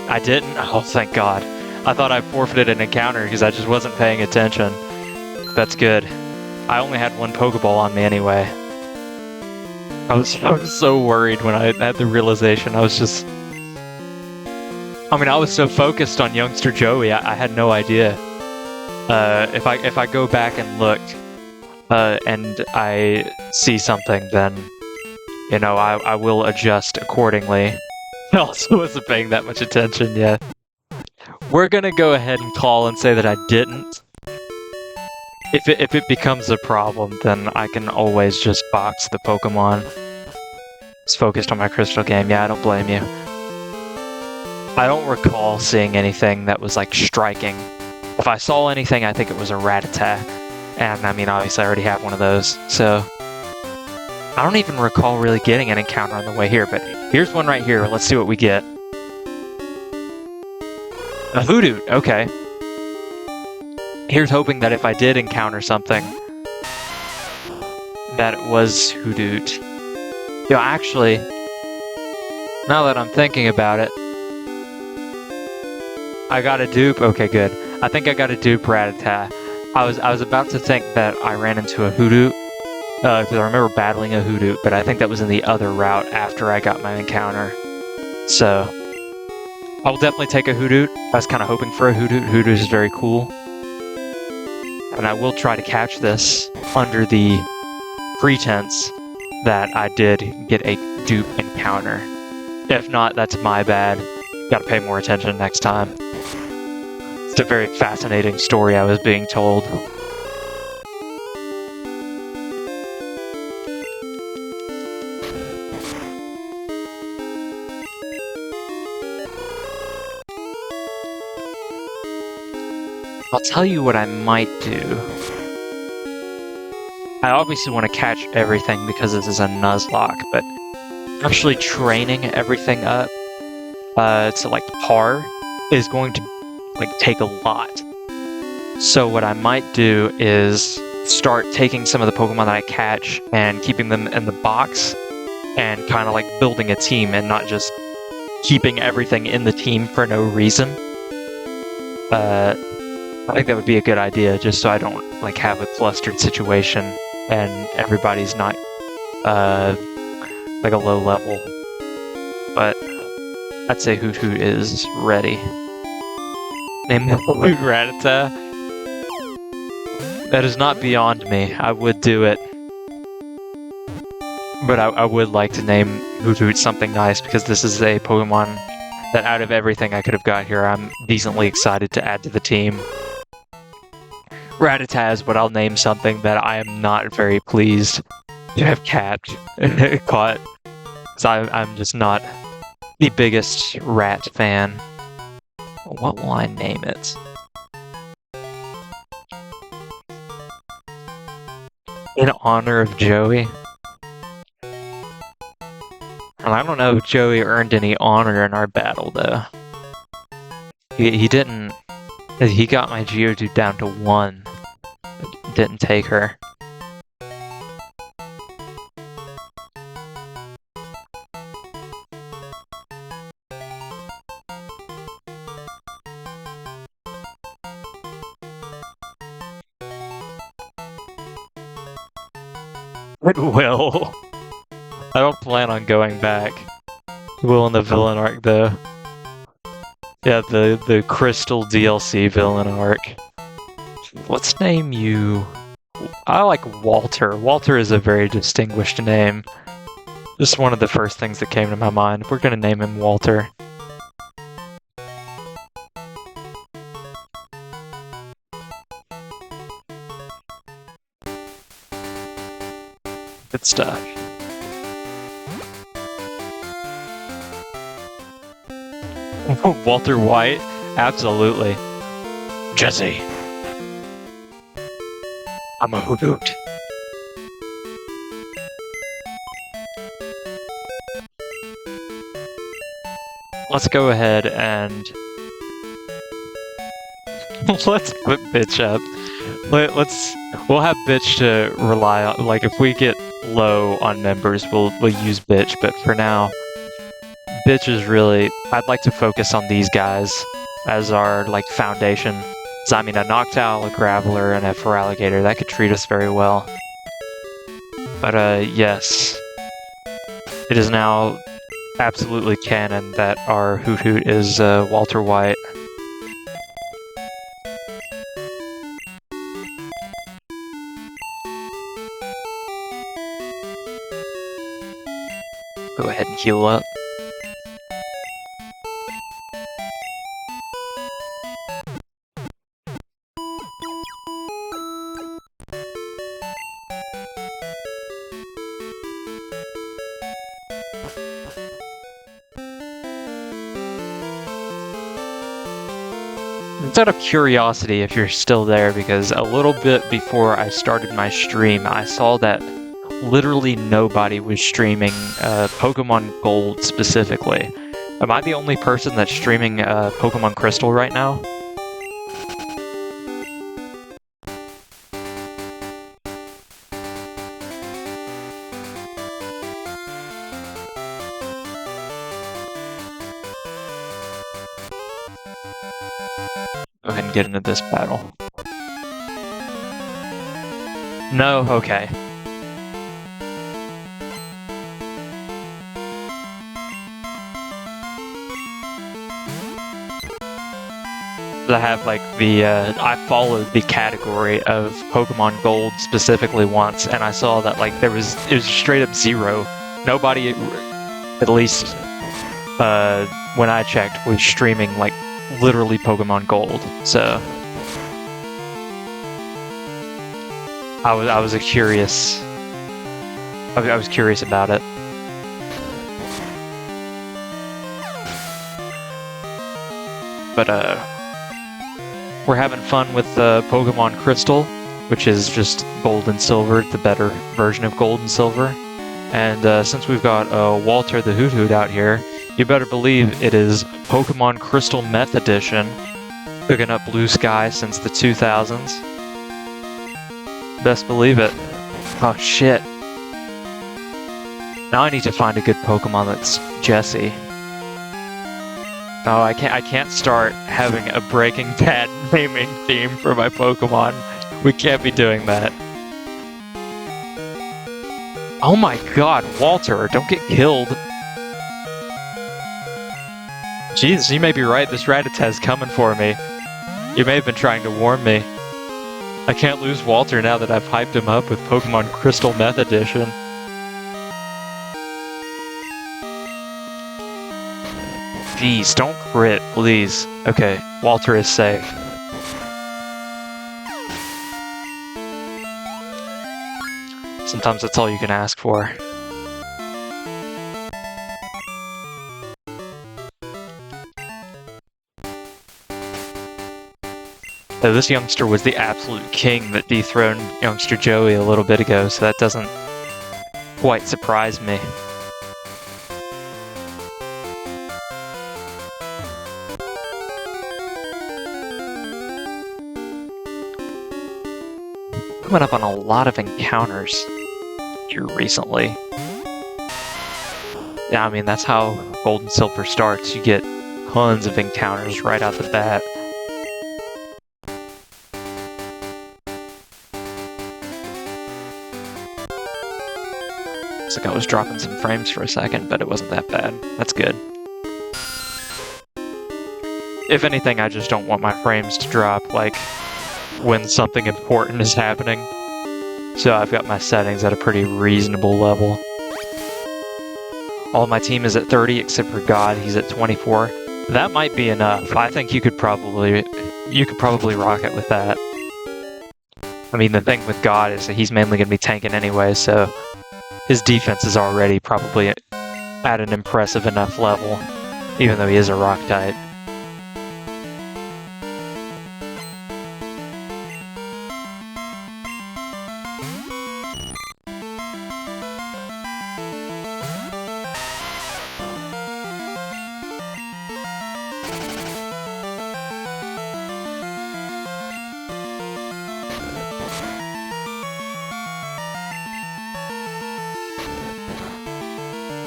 Speaker 1: I didn't? Oh, thank God. I thought I forfeited an encounter because I just wasn't paying attention. That's good. I only had one Pokeball on me anyway. I was so worried when I had the realization. I was so focused on youngster Joey, I had no idea. If I go back and look, and I see something, then, you know, I will adjust accordingly. I also wasn't paying that much attention yet. We're gonna go ahead and call and say that I didn't. If it becomes a problem, then I can always just box the Pokemon. It's focused on my Crystal game. Yeah, I don't blame you. I don't recall seeing anything that was, like, striking. If I saw anything, I think it was a Rattata. And, I mean, obviously I already have one of those, so... I don't even recall really getting an encounter on the way here, but here's one right here. Let's see what we get. A Hoodoo, okay. Here's hoping that if I did encounter something, that it was Hoodooed. Yo, actually, now that I'm thinking about it, I got a dupe. Okay, good. I think I got a dupe Rattata. I was about to think that I ran into a Hoodoo, because I remember battling a Hoodoo, but I think that was in the other route after I got my encounter. So, I will definitely take a Hoodoo. I was kind of hoping for a Hoodoo. Hoodoo is very cool. And I will try to catch this under the pretense that I did get a dupe encounter. If not, that's my bad. Gotta pay more attention next time. It's a very fascinating story I was being told. I'll tell you what I might do. I obviously want to catch everything because this is a Nuzlocke, but actually training everything up to like par is going to like take a lot. So what I might do is start taking some of the Pokemon that I catch and keeping them in the box and kind of like building a team and not just keeping everything in the team for no reason. I think that would be a good idea, just so I don't like have a clustered situation and everybody's not like a low level. But I'd say Hoot Hoot is ready. Name the Hoot Rattata. That is not beyond me. I would do it. But I would like to name Hoot Hoot something nice because this is a Pokemon that out of everything I could have got here, I'm decently excited to add to the team. Rattata is what I'll name something that I am not very pleased to have caught. Because I'm just not the biggest rat fan. What will I name it? In honor of Joey? Well, I don't know if Joey earned any honor in our battle, though. He didn't... He got my Geodude down to 1, but didn't take her. It will. I don't plan on going back. It will in the villain arc, though. Yeah, the Crystal DLC villain arc. Let's name you... I like Walter. Walter is a very distinguished name. Just one of the first things that came to my mind. We're gonna name him Walter. Good stuff. Walter White? Absolutely. Jesse. I'm a hoot hoot. Let's go ahead and... let's put bitch up. We'll have bitch to rely on. Like, if we get low on members, we'll use bitch, but for now, bitch is really... I'd like to focus on these guys as our, like, foundation. So, I mean, a Noctowl, a Graveler, and a Feraligatr, that could treat us very well. But, yes. It is now absolutely canon that our Hoot Hoot is, Walter White. Go ahead and heal up. It's out of curiosity if you're still there, because a little bit before I started my stream, I saw that literally nobody was streaming Pokemon Gold specifically. Am I the only person that's streaming Pokemon Crystal right now? Go ahead and get into this battle. No? Okay. I have like the, I followed the category of Pokemon Gold specifically once, and I saw that like it was straight up zero. Nobody, at least when I checked, was streaming like literally Pokemon Gold. So I was curious. I was curious about it. But we're having fun with Pokemon Crystal, which is just Gold and Silver, the better version of Gold and Silver. And since we've got Walter the Hoot Hoot out here, you better believe it is Pokemon Crystal Meth Edition, picking up Blue Sky since the 2000s. Best believe it. Oh shit. Now I need to find a good Pokemon that's Jesse. Oh, I can't start having a Breaking Bad naming theme for my Pokemon. We can't be doing that. Oh my god, Walter, don't get killed. Jeez, you may be right, this Rattatas's coming for me. You may have been trying to warn me. I can't lose Walter now that I've hyped him up with Pokemon Crystal Meth Edition. Jeez, don't crit, please. Okay, Walter is safe. Sometimes that's all you can ask for. So this youngster was the absolute king that dethroned youngster Joey a little bit ago, so that doesn't quite surprise me. Coming up on a lot of encounters here recently. Yeah, I mean, that's how Gold and Silver starts. You get tons of encounters right out the bat. Looks like I was dropping some frames for a second, but it wasn't that bad. That's good. If anything, I just don't want my frames to drop, like, when something important is happening. So I've got my settings at a pretty reasonable level. All my team is at 30, except for God, he's at 24. That might be enough. I think you could probably rock it with that. I mean, the thing with God is that he's mainly going to be tanking anyway, so his defense is already probably at an impressive enough level, even though he is a rock type.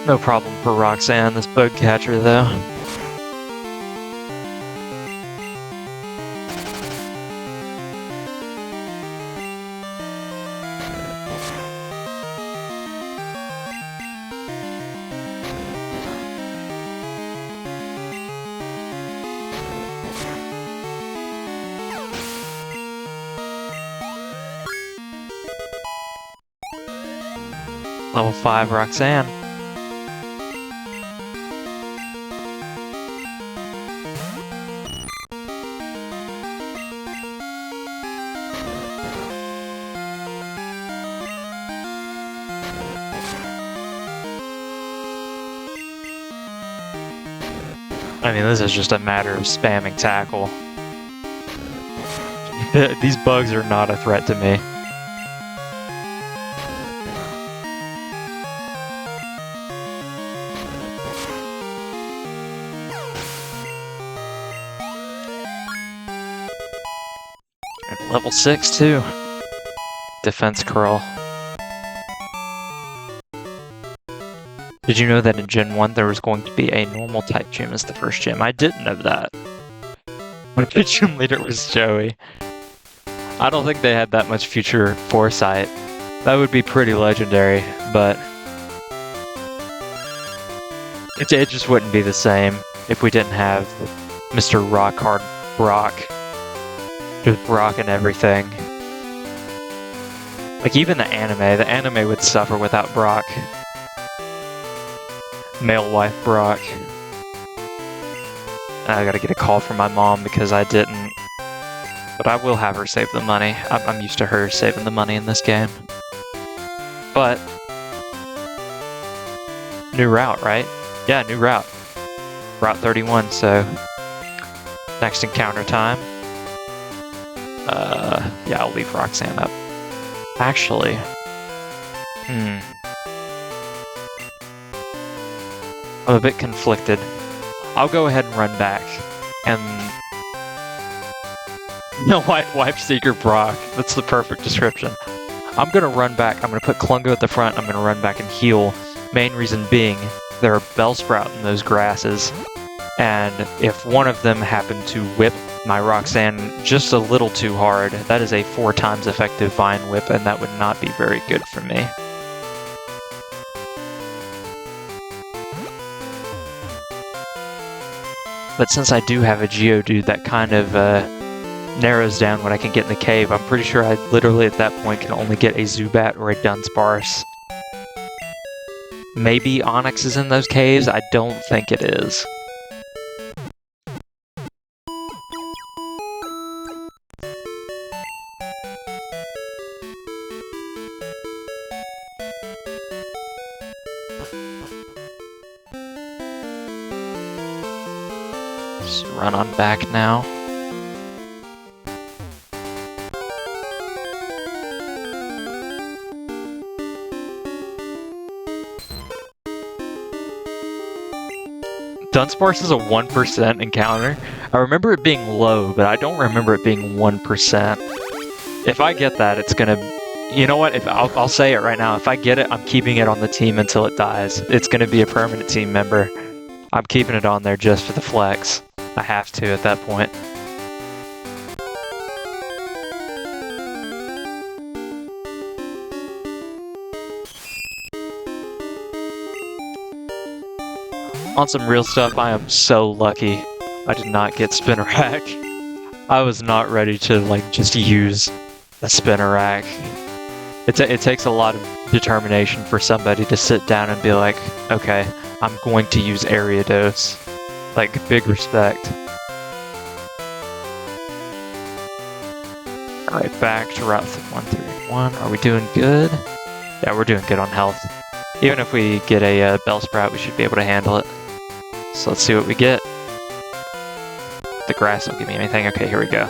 Speaker 1: No problem for Roxanne, this bug catcher, though. Level 5 Roxanne. I mean, this is just a matter of spamming tackle. These bugs are not a threat to me. Level 6 too. Defense curl. Did you know that in Gen 1 there was going to be a normal type gym as the first gym? I didn't know that. But the gym leader was Joey. I don't think they had that much future foresight. That would be pretty legendary, but it just wouldn't be the same if we didn't have Mr. Rock Hard Brock. Just Brock and everything. Like even the anime would suffer without Brock. Male wife Brock. I gotta get a call from my mom because I didn't. But I will have her save the money. I'm used to her saving the money in this game. But new route, right? Yeah, new route. Route 31, so next encounter time. Yeah, I'll leave Roxanne up. Actually, I'm a bit conflicted. I'll go ahead and run back. And no, Wife Seeker Brock. That's the perfect description. I'm gonna run back. I'm gonna put Klungo at the front. I'm gonna run back and heal. Main reason being, there are Bellsprout in those grasses. And if one of them happened to whip my Roxanne just a little too hard, that is a 4 times effective Vine Whip, and that would not be very good for me. But since I do have a Geodude, that kind of narrows down what I can get in the cave. I'm pretty sure I literally at that point can only get a Zubat or a Dunsparce. Maybe Onyx is in those caves? I don't think it is. Just run on back now. Dunsparce is a 1% encounter. I remember it being low, but I don't remember it being 1%. If I get that, it's gonna... You know what? I'll say it right now. If I get it, I'm keeping it on the team until it dies. It's gonna be a permanent team member. I'm keeping it on there just for the flex. I have to at that point. On some real stuff, I am so lucky I did not get spinner rack. I was not ready to like just use a spinner rack. It takes a lot of determination for somebody to sit down and be like, okay, I'm going to use Ariados. Like, big respect. Alright, back to Route 131. Are we doing good? Yeah, we're doing good on health. Even if we get a Bellsprout, we should be able to handle it. So let's see what we get. The grass don't give me anything. Okay, here we go.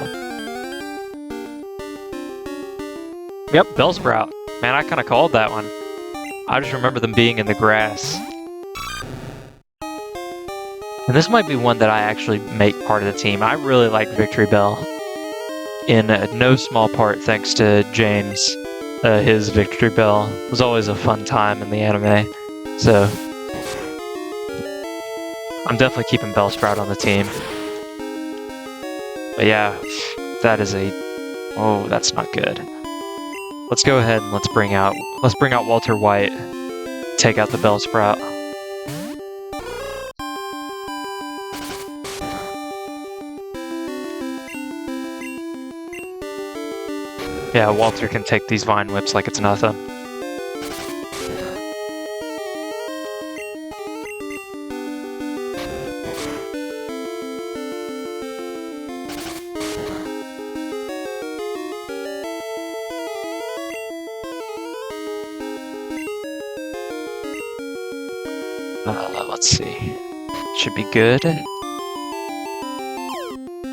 Speaker 1: Yep, Bellsprout. Man, I kind of called that one. I just remember them being in the grass. And this might be one that I actually make part of the team. I really like Victory Bell. In no small part thanks to James. His Victory Bell was always a fun time in the anime. So, I'm definitely keeping Bellsprout on the team. But yeah, that is a... Oh, that's not good. Let's go ahead and let's bring out Walter White. Take out the Bellsprout. Yeah, Walter can take these Vine Whips like it's nothing. Let's see. Should be good.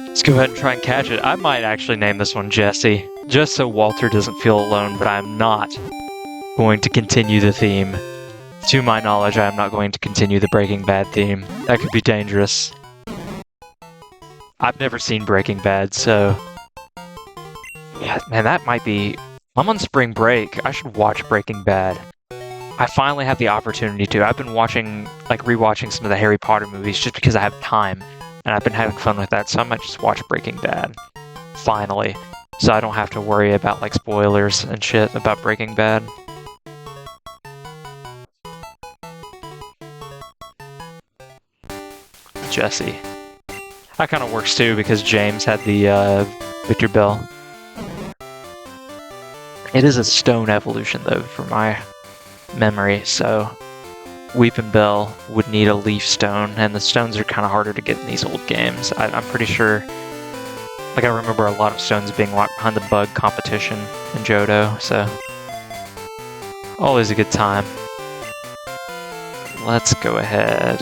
Speaker 1: Let's go ahead and try and catch it. I might actually name this one Jesse, just so Walter doesn't feel alone, but I'm not going to continue the theme. To my knowledge, I am not going to continue the Breaking Bad theme. That could be dangerous. I've never seen Breaking Bad, so... Yeah, man, that might be... I'm on spring break. I should watch Breaking Bad. I finally have the opportunity to. I've been watching, like, rewatching some of the Harry Potter movies just because I have time. And I've been having fun with that, so I might just watch Breaking Bad. Finally. So I don't have to worry about, like, spoilers and shit about Breaking Bad. Jesse. That kind of works too, because James had the, Victor Bell. It is a stone evolution, though, for my memory, so Weepin' Bell would need a leaf stone, and the stones are kind of harder to get in these old games. I'm pretty sure, like, I remember a lot of stones being locked behind the bug competition in Johto, so always a good time. Let's go ahead.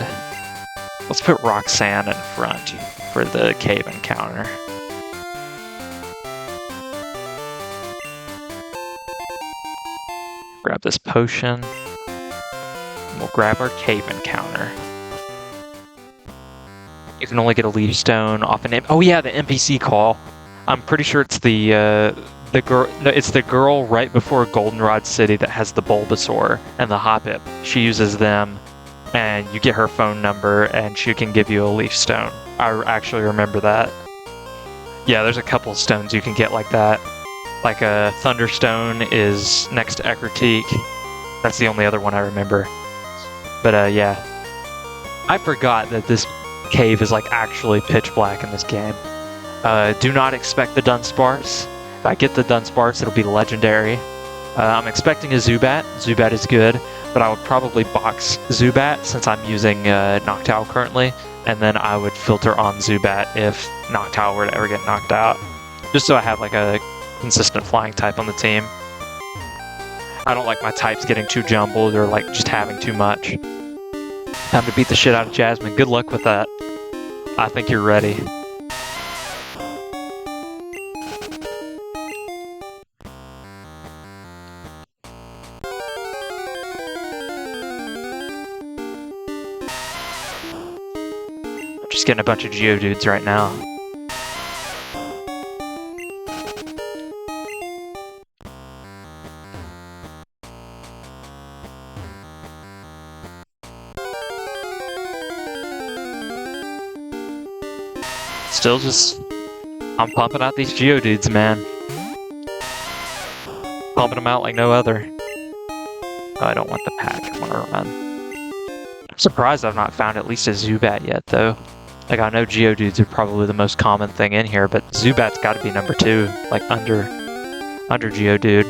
Speaker 1: Let's put Roxanne in front for the cave encounter. Grab this potion. And we'll grab our cave encounter. You can only get a leaf stone off an... Oh yeah, the NPC call. I'm pretty sure it's the girl... No, it's the girl right before Goldenrod City that has the Bulbasaur and the Hoppip. She uses them, and you get her phone number, and she can give you a leaf stone. I actually remember that. Yeah, there's a couple of stones you can get like that. Like a Thunderstone is next to Ecruteak. That's the only other one I remember. But yeah. I forgot that this cave is like actually pitch black in this game. Do not expect the Dunsparce. If I get the Dunsparce, it'll be legendary. I'm expecting a Zubat. Zubat is good, but I would probably box Zubat since I'm using Noctowl currently, and then I would filter on Zubat if Noctowl were to ever get knocked out. Just so I have like a consistent flying type on the team. I don't like my types getting too jumbled or like just having too much. Time to beat the shit out of Jasmine. Good luck with that. I think you're ready. I'm just getting a bunch of Geodudes right now. Still just... I'm pumping out these Geodudes, man. Pumping them out like no other. Oh, I don't want the pack. I want to run. Surprised I've not found at least a Zubat yet, though. Like, I know Geodudes are probably the most common thing in here, but Zubat's got to be number 2, like under Geodude.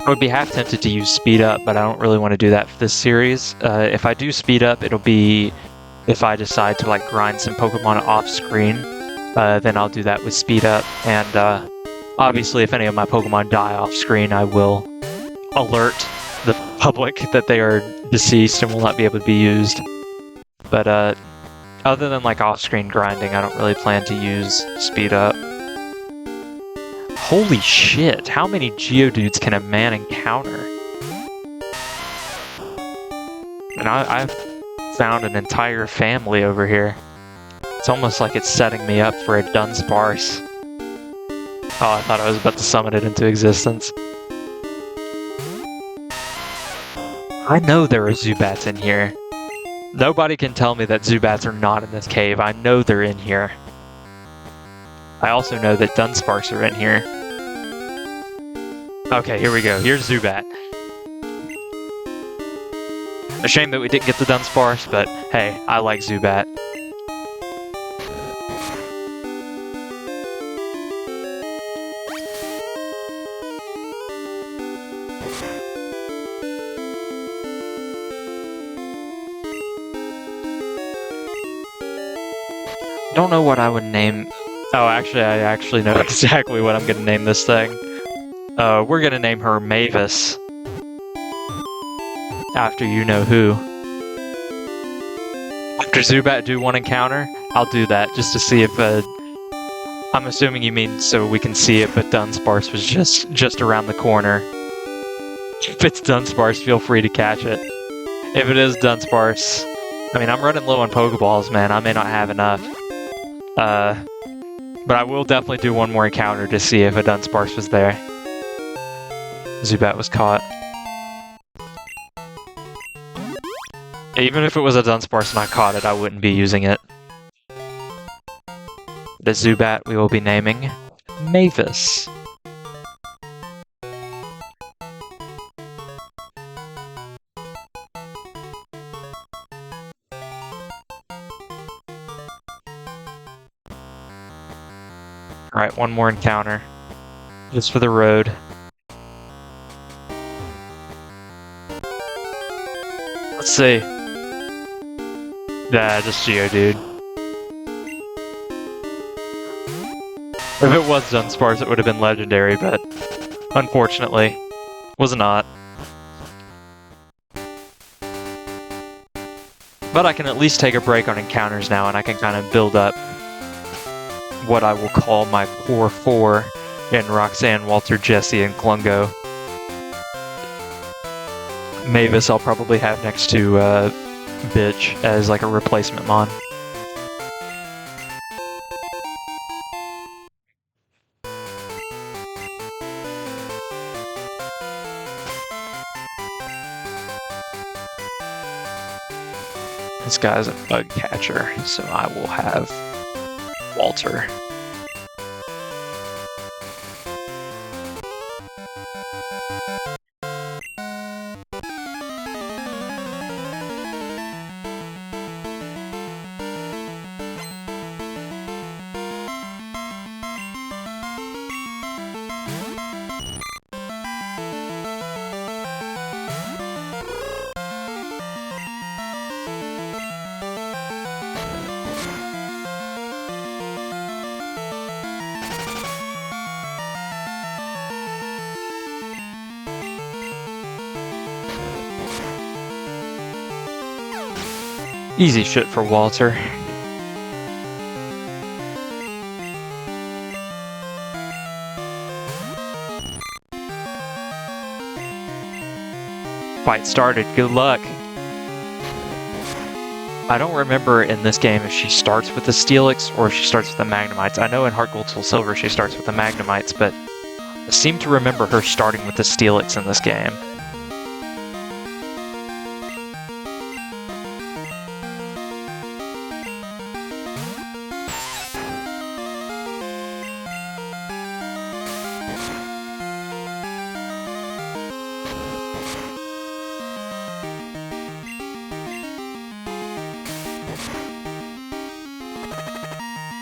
Speaker 1: I would be half tempted to use Speed Up, but I don't really want to do that for this series. If I do Speed Up, it'll be if I decide to like grind some Pokemon off screen, then I'll do that with Speed Up. And obviously, if any of my Pokemon die off screen, I will alert the public that they are deceased and will not be able to be used. But other than like off-screen grinding, I don't really plan to use Speed Up. Holy shit, how many Geodudes can a man encounter? And I've found an entire family over here. It's almost like it's setting me up for a Dunsparce. Oh, I thought I was about to summon it into existence. I know there are Zubats in here. Nobody can tell me that Zubats are not in this cave. I know they're in here. I also know that Dunsparce are in here. Okay, here we go. Here's Zubat. A shame that we didn't get the Dunsparce, but hey, I like Zubat. Don't know what I would name. Oh, actually, I actually know exactly what I'm gonna name this thing. We're gonna name her Mavis. After you know who. After Zubat do one encounter, I'll do that just to see if, I'm assuming you mean so we can see it, but Dunsparce was just around the corner. If it's Dunsparce, feel free to catch it. If it is Dunsparce, I mean, I'm running low on Pokeballs, man. I may not have enough. But I will definitely do one more encounter to see if a Dunsparce was there. Zubat was caught. Even if it was a Dunsparce and I caught it, I wouldn't be using it. The Zubat we will be naming Mavis. Alright, one more encounter. Just for the road. Let's see. Yeah, just Geodude. If it was Dunsparce, it would have been legendary, but unfortunately, was not. But I can at least take a break on encounters now, and I can kind of build up what I will call my core 4 in Roxanne, Walter, Jesse, and Klungo. Mavis I'll probably have next to Bitch as like a replacement mon. This guy's a bug catcher, so I will have Walter. Easy shit for Walter. Fight started, good luck. I don't remember in this game if she starts with the Steelix or if she starts with the Magnemites. I know in Heart Gold Soul Silver she starts with the Magnemites, but I seem to remember her starting with the Steelix in this game.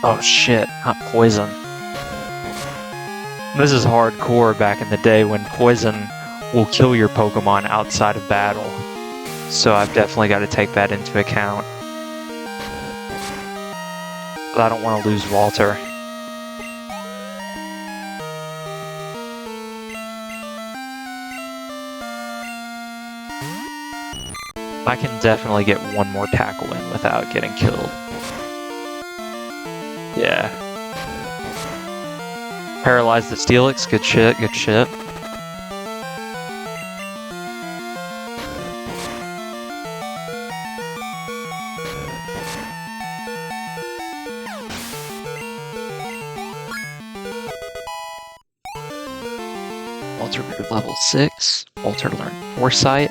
Speaker 1: Oh shit, not poison. This is hardcore back in the day when poison will kill your Pokemon outside of battle. So I've definitely got to take that into account. But I don't want to lose Walter. I can definitely get one more tackle in without getting killed. Yeah. Paralyze the Steelix, good shit, good shit. Walter grew level 6. Walter learned Foresight.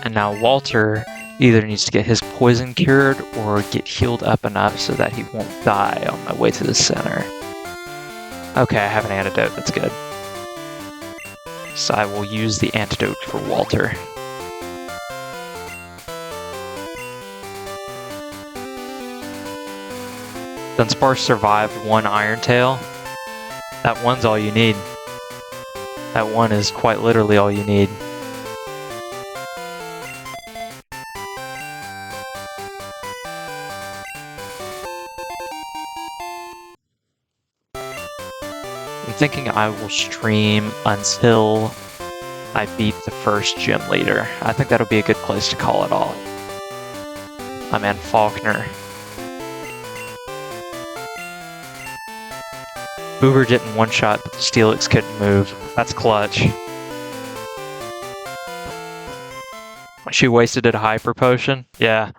Speaker 1: And now Walter either needs to get his poison cured or get healed up enough so that he won't die on my way to the center. Okay, I have an antidote, that's good. So I will use the antidote for Walter. Dunsparce survived one Iron Tail. That one's all you need. That one is quite literally all you need. I'm thinking I will stream until I beat the first gym leader. I think that'll be a good place to call it all. My man Faulkner. Boober didn't one-shot, but the Steelix couldn't move. That's clutch. She wasted a Hyper Potion? Yeah.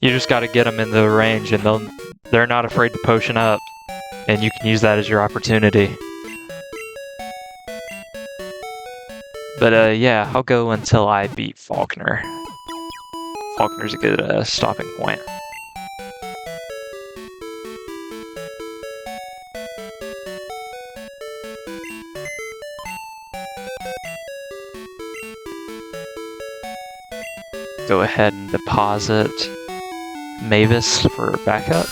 Speaker 1: You just gotta get them in the range and they're not afraid to potion up. And you can use that as your opportunity. But yeah, I'll go until I beat Faulkner. Faulkner's a good stopping point. Go ahead and deposit Mavis for backup.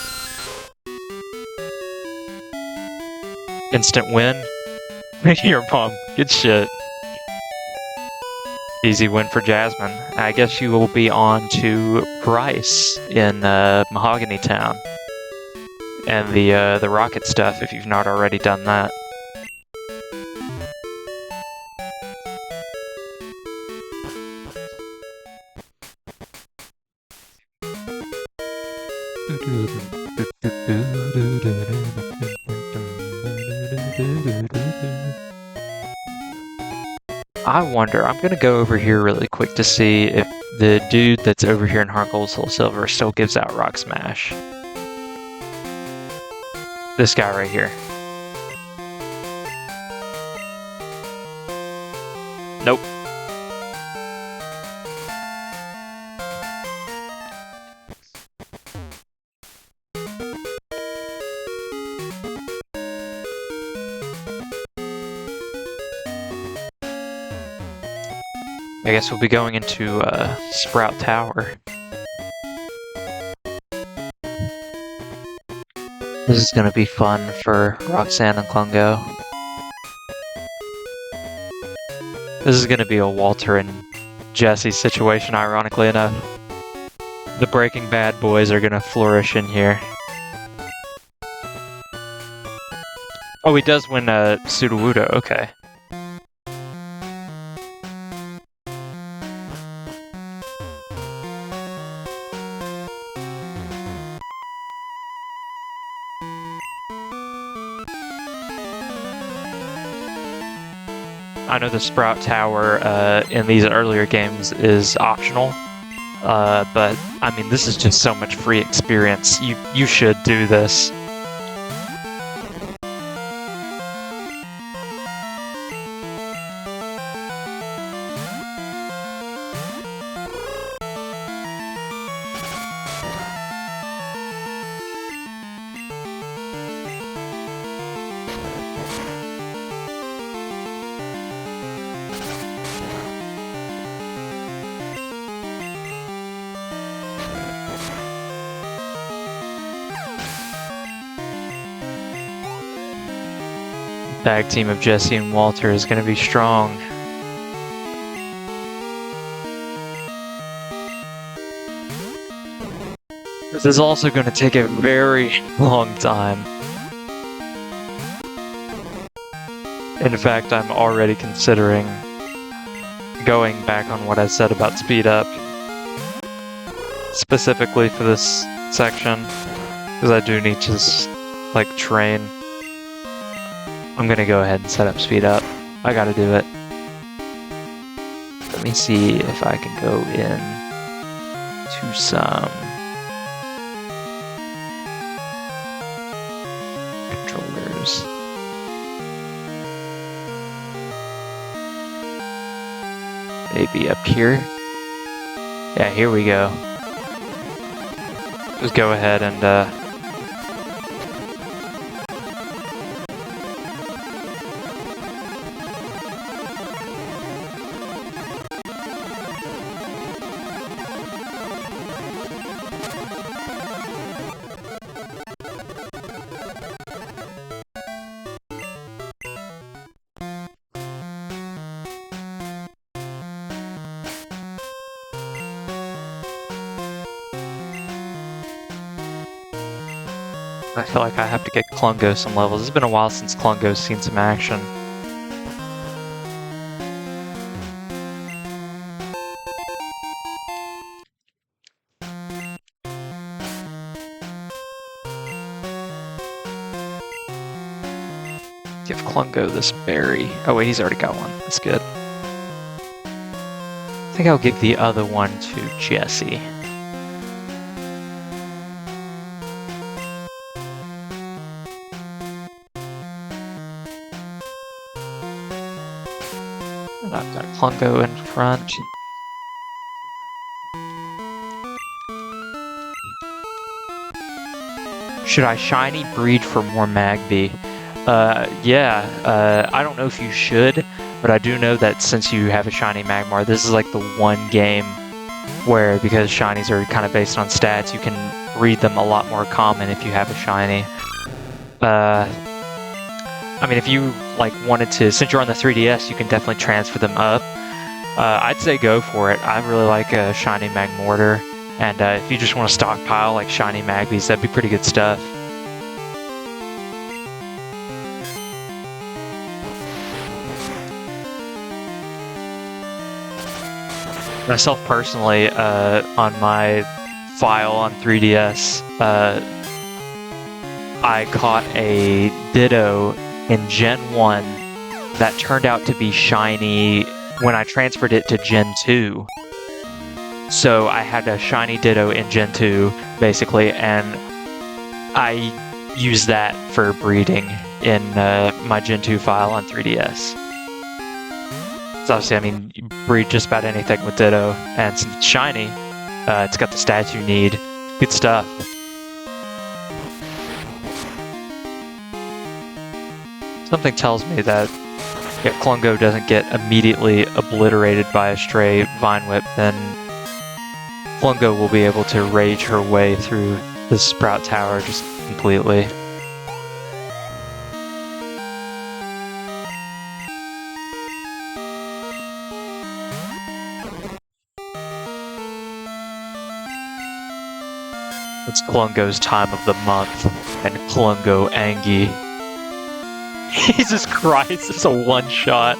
Speaker 1: Instant win. Your mom. Good shit. Easy win for Jasmine. I guess you will be on to Bryce in Mahogany Town. And the rocket stuff if you've not already done that. I wonder, I'm gonna go over here really quick to see if the dude that's over here in Heart Gold Soul Silver still gives out Rock Smash. This guy right here. Nope. I guess we'll be going into Sprout Tower. This is gonna be fun for Roxanne and Klungo. This is gonna be a Walter and Jesse situation, ironically enough. The Breaking Bad boys are gonna flourish in here. Oh, he does win Sudowoodo, okay. I know the Sprout Tower in these earlier games is optional, but I mean this is just so much free experience. You should do this. Tag team of Jesse and Walter is going to be strong. This is also going to take a very long time. In fact, I'm already considering going back on what I said about speed up. Specifically for this section. Because I do need to, like, train. I'm gonna go ahead and set up speed up. I gotta do it. Let me see if I can go in to some controllers. Maybe up here. Yeah, here we go. Just go ahead and I feel like I have to get Klungo some levels. It's been a while since Klungo's seen some action. Give Klungo this berry. Oh wait, he's already got one. That's good. I think I'll give the other one to Jesse. And I've got Klungo in front. Should I shiny breed for more Magby? Yeah, I don't know if you should, but I do know that since you have a shiny Magmar, this is like the one game where, because shinies are kind of based on stats, you can read them a lot more common if you have a shiny. I mean, if you like wanted to, since you're on the 3DS, you can definitely transfer them up. I'd say go for it. I really like a shiny Magmortar, and if you just want to stockpile like shiny Magbies, that'd be pretty good stuff. Myself personally, on my file on 3DS, I caught a Ditto in Gen 1 that turned out to be shiny when I transferred it to Gen 2. So I had a shiny Ditto in Gen 2, basically, and I used that for breeding in my Gen 2 file on 3DS. So obviously, I mean, you breed just about anything with Ditto, and since it's shiny, it's got the stats you need. Good stuff. Something tells me that if Klungo doesn't get immediately obliterated by a stray Vine Whip, then Klungo will be able to rage her way through the Sprout Tower just completely. It's Klungo's time of the month, and Klungo Angie. Jesus Christ, it's a one-shot.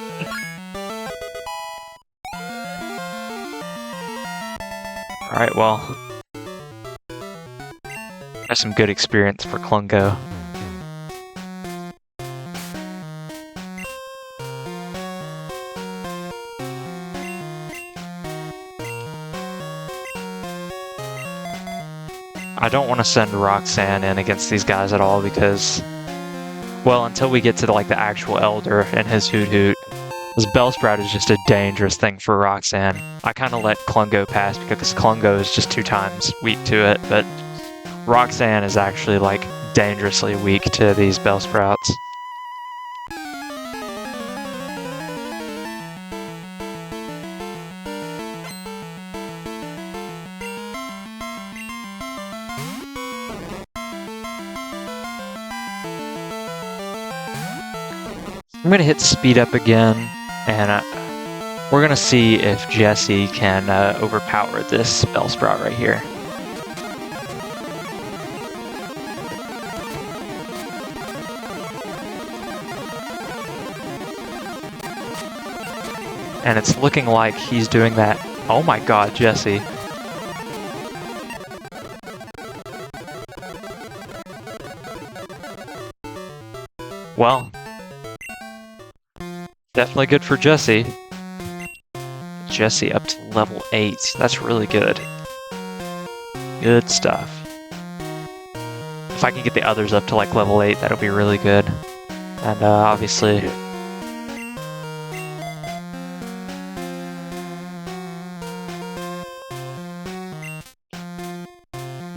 Speaker 1: Alright, well. That's some good experience for Klungo. I don't want to send Roxanne in against these guys at all because, well, until we get to the actual Elder and his Hoot Hoot, this Bellsprout is just a dangerous thing for Roxanne. I kind of let Klungo pass because Klungo is just 2 times weak to it, but Roxanne is actually dangerously weak to these Bellsprouts. I'm gonna hit speed up again, and we're gonna see if Jesse can overpower this Bellsprout right here. And it's looking like he's doing that. Oh my god, Jesse. Well, definitely good for Jesse. Jesse up to level 8. That's really good. Good stuff. If I can get the others up to like level 8, that'll be really good. And obviously...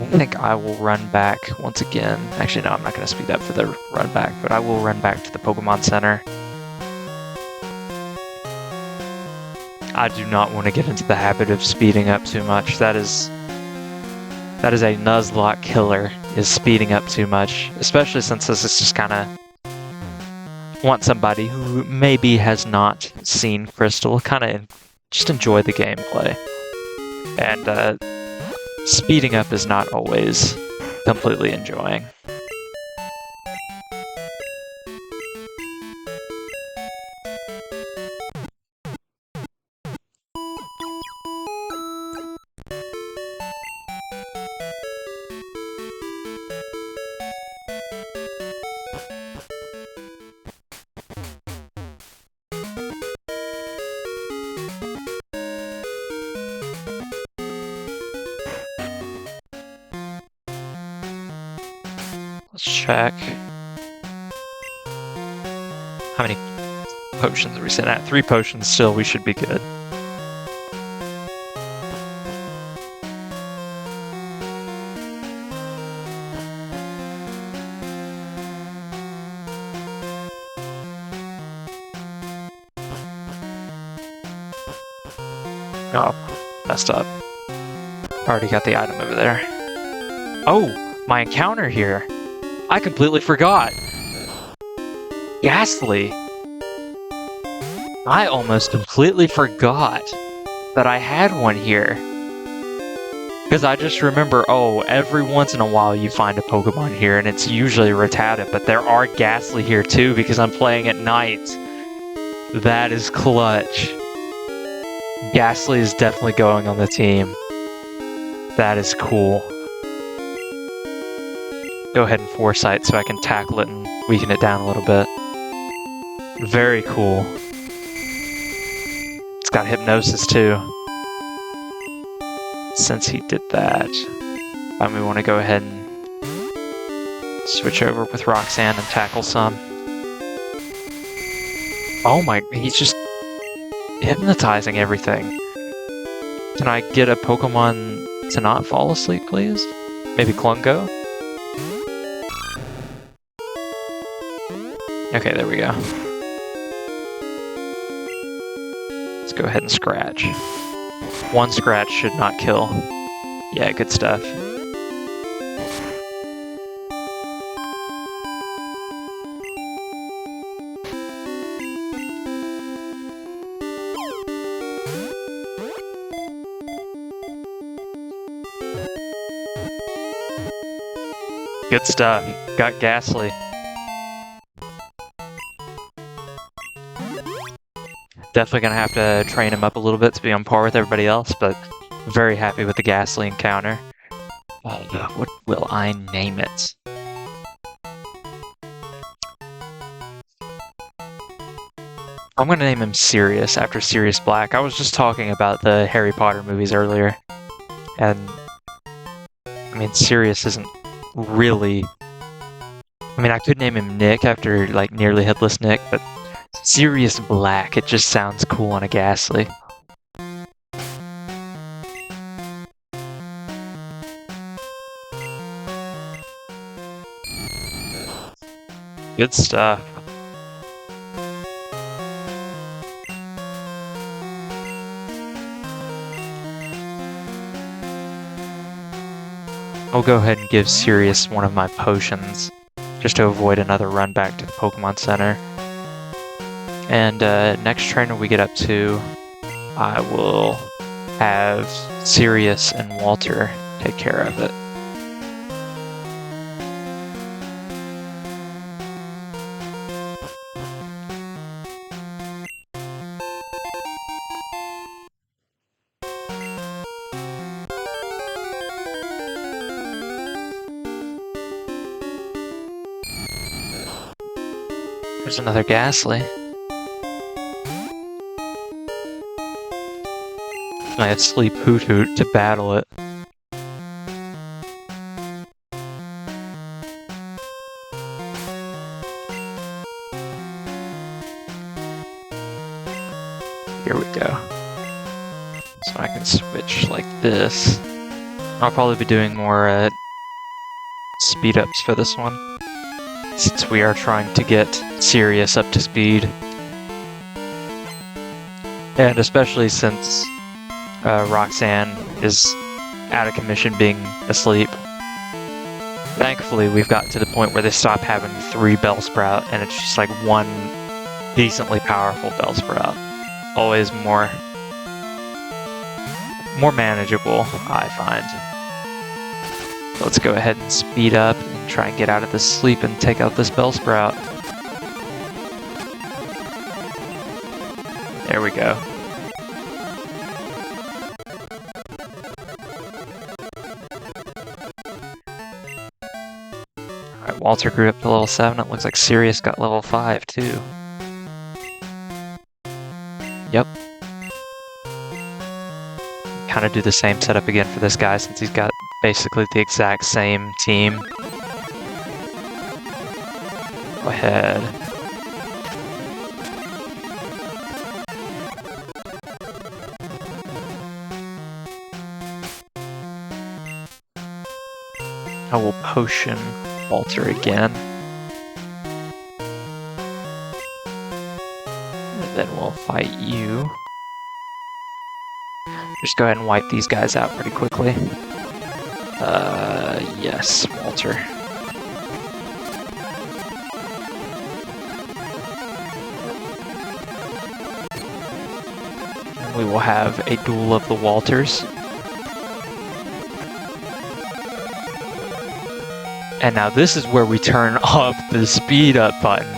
Speaker 1: I think I will run back once again. Actually, no, I'm not going to speed up for the run back, but I will run back to the Pokemon Center. I do not want to get into the habit of speeding up too much. That is a Nuzlocke killer, is speeding up too much. Especially since this is just kind of... want somebody who maybe has not seen Crystal kind of just enjoy the gameplay. And, speeding up is not always completely enjoying. Let's check. How many potions are we sitting at? 3 potions still, we should be good. Oh, messed up. Already got the item over there. Oh, my encounter here. I completely forgot. Ghastly. I almost completely forgot that I had one here. Because I just remember, oh, every once in a while you find a Pokemon here, and it's usually Rattata, but there are Ghastly here too because I'm playing at night. That is clutch. Ghastly is definitely going on the team. That is cool. Go ahead and Foresight so I can tackle it and weaken it down a little bit. Very cool. It's got Hypnosis too. Since he did that, we want to go ahead and switch over with Roxanne and tackle some. Oh my, he's just hypnotizing everything. Can I get a Pokemon to not fall asleep, please? Maybe Klungo? Okay, there we go. Let's go ahead and scratch. 1 scratch should not kill. Yeah, good stuff. Good stuff. Got Ghastly. Definitely gonna have to train him up a little bit to be on par with everybody else, but very happy with the Ghastly encounter. What will I name it? I'm gonna name him Sirius after Sirius Black. I was just talking about the Harry Potter movies earlier, and I mean, Sirius isn't really... I mean, I could name him Nick after, like, Nearly Headless Nick, but Sirius Black, it just sounds cool on a Ghastly. Good stuff. I'll go ahead and give Sirius one of my potions, just to avoid another run back to the Pokemon Center. And next trainer we get up to, I will have Sirius and Walter take care of it. There's another Ghastly. I had Sleep Hoot Hoot to battle it. Here we go. So I can switch like this. I'll probably be doing more speed ups for this one, since we are trying to get Sirius up to speed. And especially since Roxanne is out of commission being asleep. Thankfully, we've gotten to the point where they stop having 3 Bellsprout, and it's just like 1 decently powerful Bellsprout. Always more manageable, I find. Let's go ahead and speed up and try and get out of this sleep and take out this Bellsprout. There we go. Alright, Walter grew up to level 7. It looks like Sirius got level 5 too. Yep. Kind of do the same setup again for this guy since he's got basically the exact same team. Go ahead. I will potion Walter again. And then we'll fight you. Just go ahead and wipe these guys out pretty quickly. Yes, Walter. And we will have a duel of the Walters. And now this is where we turn off the speed up button,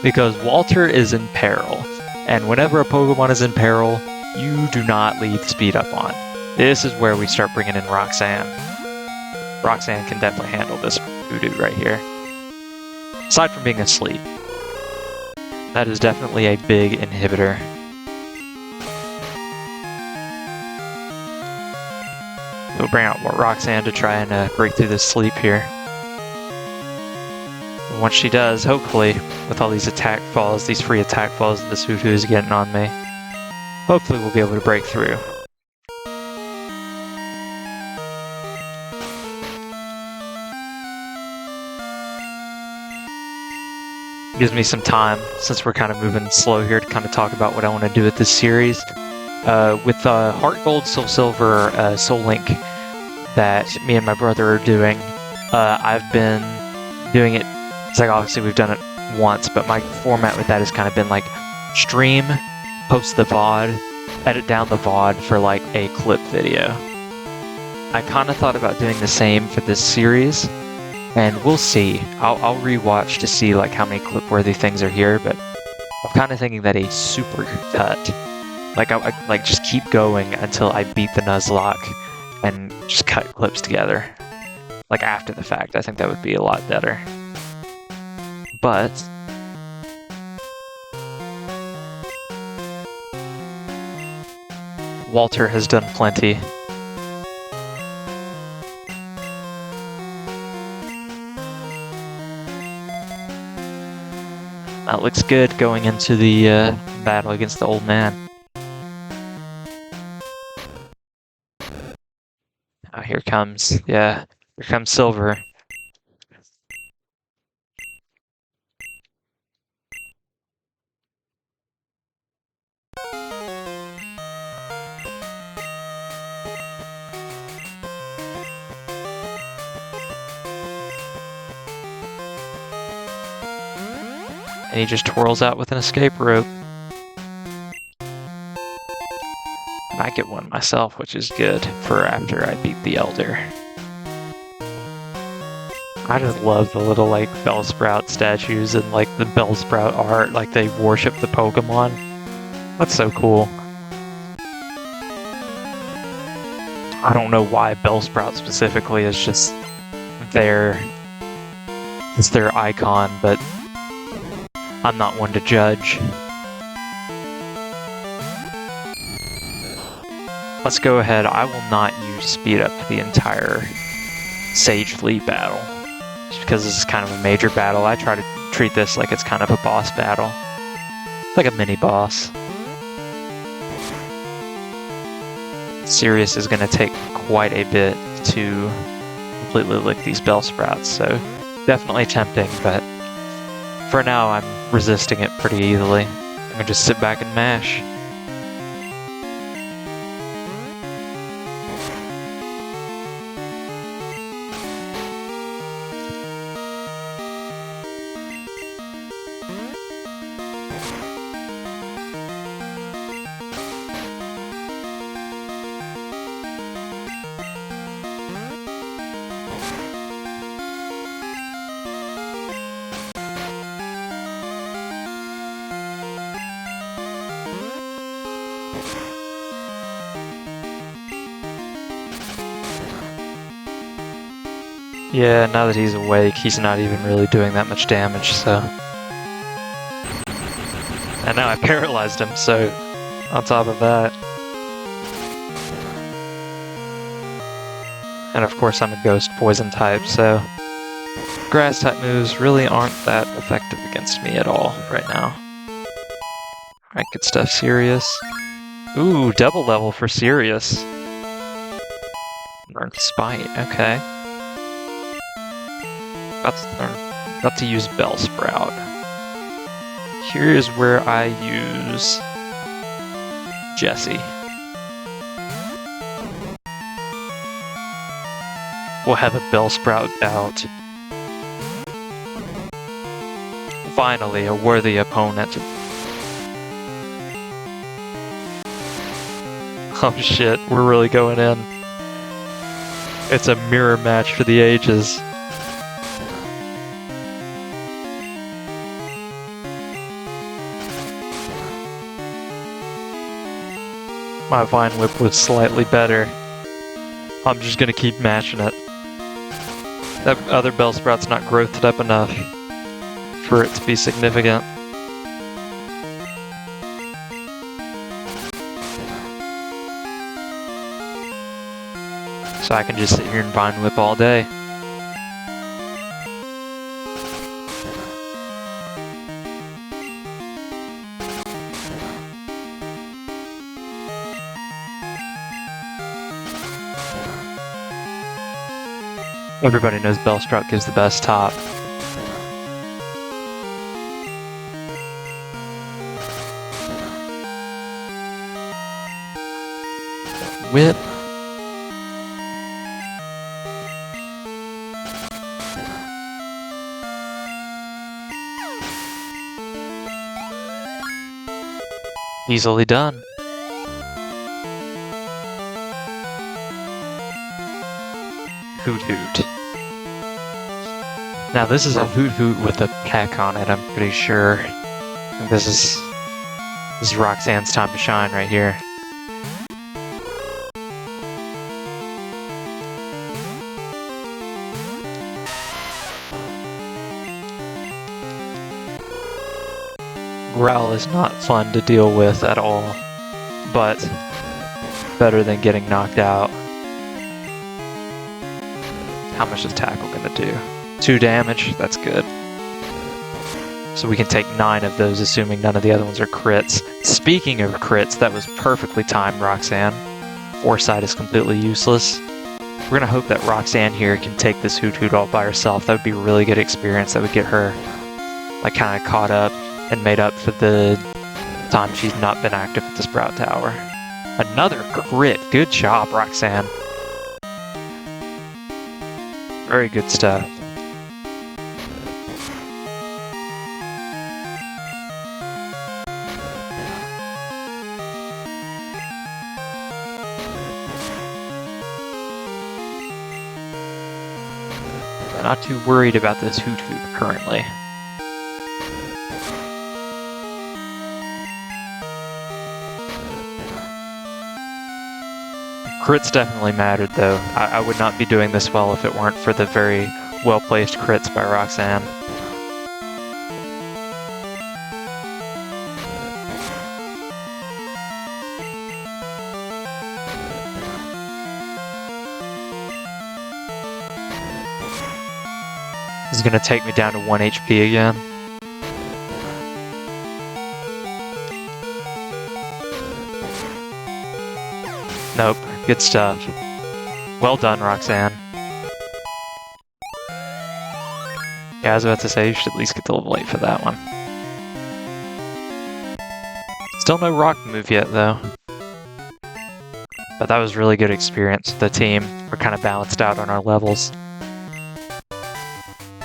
Speaker 1: because Walter is in peril. And whenever a Pokemon is in peril, you do not leave speed up on. This is where we start bringing in Roxanne. Roxanne can definitely handle this voodoo right here. Aside from being asleep. That is definitely a big inhibitor. We'll bring out Roxanne to try and break through this sleep here. And once she does, hopefully, with all these attack falls, these free attack falls that this voodoo is getting on me, hopefully we'll be able to break through. Gives me some time, since we're kind of moving slow here, to kind of talk about what I want to do with this series. With Heart Gold, Soul Silver, SoulLink that me and my brother are doing, I've been doing it, it's like obviously we've done it once, but my format with that has kind of been like stream, post the VOD, edit down the VOD for like a clip video. I kind of thought about doing the same for this series, and we'll see. I'll rewatch to see like how many clip-worthy things are here, but I'm kind of thinking that a super cut, like I like just keep going until I beat the Nuzlocke and just cut clips together, like after the fact. I think that would be a lot better. But Walter has done plenty. That looks good going into the battle against the old man. Oh, here comes Silver. And he just twirls out with an escape rope. I get one myself, which is good for after I beat the Elder. I just love the little, like, Bellsprout statues and, like, the Bellsprout art, like, they worship the Pokemon. That's so cool. I don't know why Bellsprout specifically is just it's their icon, but I'm not one to judge. Let's go ahead. I will not use speed up for the entire Sage Flea battle. Just because this is kind of a major battle, I try to treat this like it's kind of a boss battle. Like a mini boss. Sirius is going to take quite a bit to completely lick these Bellsprouts, so definitely tempting, but for now I'm resisting it pretty easily. I'm going to just sit back and mash. Yeah, now that he's awake, he's not even really doing that much damage, so... And now I paralyzed him, so... On top of that... And of course I'm a ghost poison type, so... Grass type moves really aren't that effective against me at all right now. Alright, good stuff, Sirius. Ooh, double level for Sirius. Learned Spite, okay. About to use Bellsprout. Here's where I use Jessie. We'll have a Bellsprout bout. Finally, a worthy opponent. Oh shit, we're really going in. It's a mirror match for the ages. My Vine Whip was slightly better. I'm just gonna keep mashing it. That other Bellsprout's not growthed up enough for it to be significant. So I can just sit here and Vine Whip all day. Everybody knows Bellsprout gives the best top. Whip. Easily done. Hoot Hoot. Now this is a Hoot Hoot with a peck on it, I'm pretty sure. This is Roxanne's time to shine right here. Growl is not fun to deal with at all, but better than getting knocked out. How much is Tackle gonna do? 2 damage? That's good. So we can take 9 of those, assuming none of the other ones are crits. Speaking of crits, that was perfectly timed, Roxanne. Foresight is completely useless. We're gonna hope that Roxanne here can take this Hoot Hoot all by herself. That would be a really good experience. That would get her, like, kind of caught up and made up for the time she's not been active at the Sprout Tower. Another crit. Good job, Roxanne. Very good stuff. Not too worried about this Hoot Hoot currently. Crits definitely mattered though. I would not be doing this well if it weren't for the very well-placed crits by Roxanne. This is going to take me down to 1 HP again. Nope, good stuff. Well done, Roxanne. Yeah, I was about to say you should at least get the level 8 for that one. Still no rock move yet, though. But that was really good experience. The team were kind of balanced out on our levels.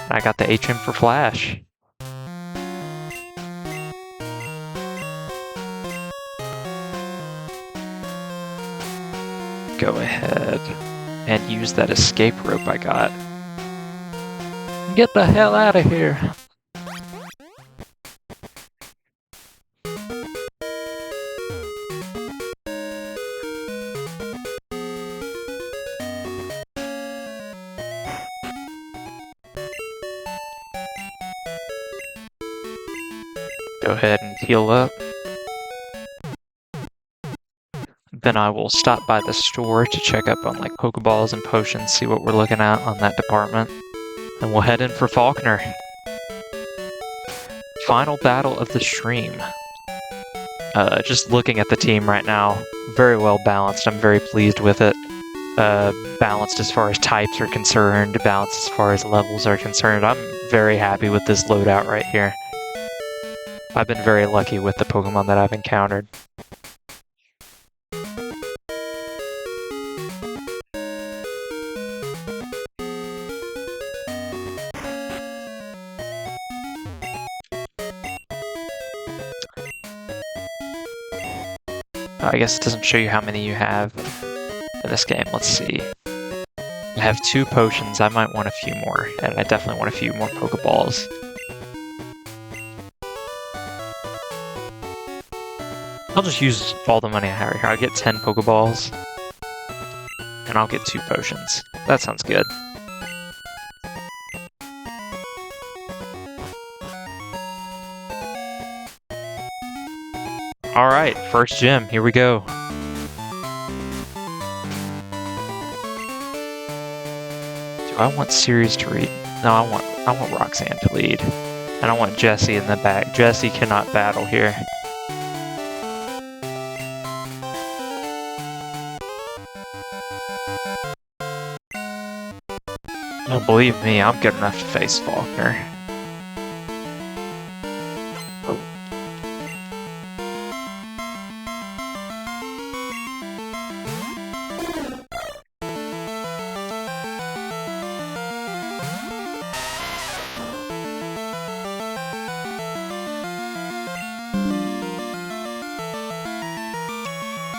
Speaker 1: I got the HM for Flash. Go ahead and use that escape rope I got. Get the hell out of here! Go ahead and heal up. Then I will stop by the store to check up on like Pokeballs and potions, see what we're looking at on that department. And we'll head in for Faulkner. Final battle of the stream. Just looking at the team right now, very well balanced. I'm very pleased with it. Balanced as far as types are concerned, balanced as far as levels are concerned. I'm very happy with this loadout right here. I've been very lucky with the Pokemon that I've encountered. I guess it doesn't show you how many you have in this game. Let's see. I have 2 potions. I might want a few more, and I definitely want a few more Pokeballs. I'll just use all the money I have right here. I'll get 10 Pokeballs, and I'll get 2 potions. That sounds good. Alright, first gym, here we go. Do I want Series to read? No, I want Roxanne to lead. And I want Jessie in the back. Jessie cannot battle here. Oh, believe me, I'm good enough to face Faulkner.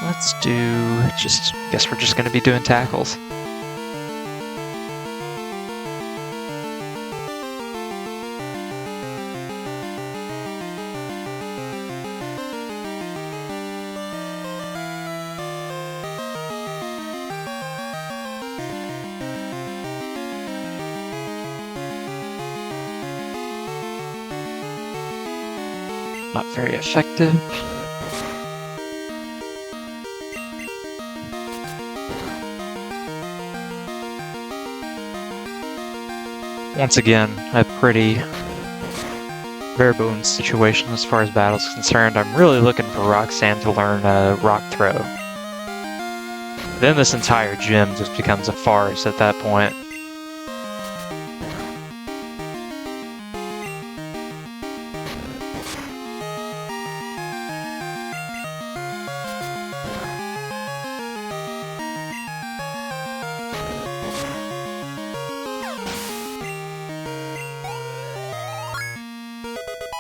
Speaker 1: Let's do, guess we're just gonna be doing tackles. Not very effective. Once again, a pretty bare bones situation as far as battles concerned. I'm really looking for Roxanne to learn Rock Throw. Then this entire gym just becomes a farce at that point.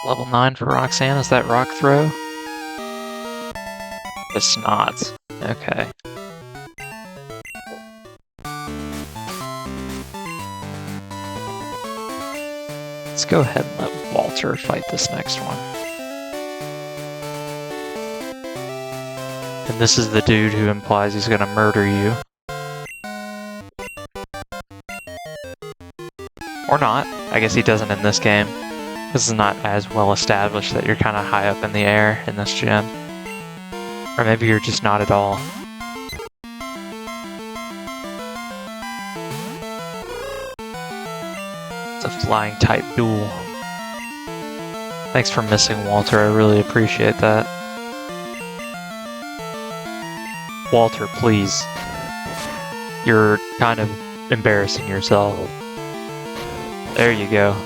Speaker 1: Level 9 for Roxanne, is that Rock Throw? It's not. Okay. go ahead and let Walter fight this next one. And this is the dude who implies he's gonna murder you. Or not. I guess he doesn't in this game. This is not as well established that you're kind of high up in the air in this gym. Or maybe you're just not at all. It's a flying type duel. Thanks for missing, Walter. I really appreciate that. Walter, please. You're kind of embarrassing yourself. There you go.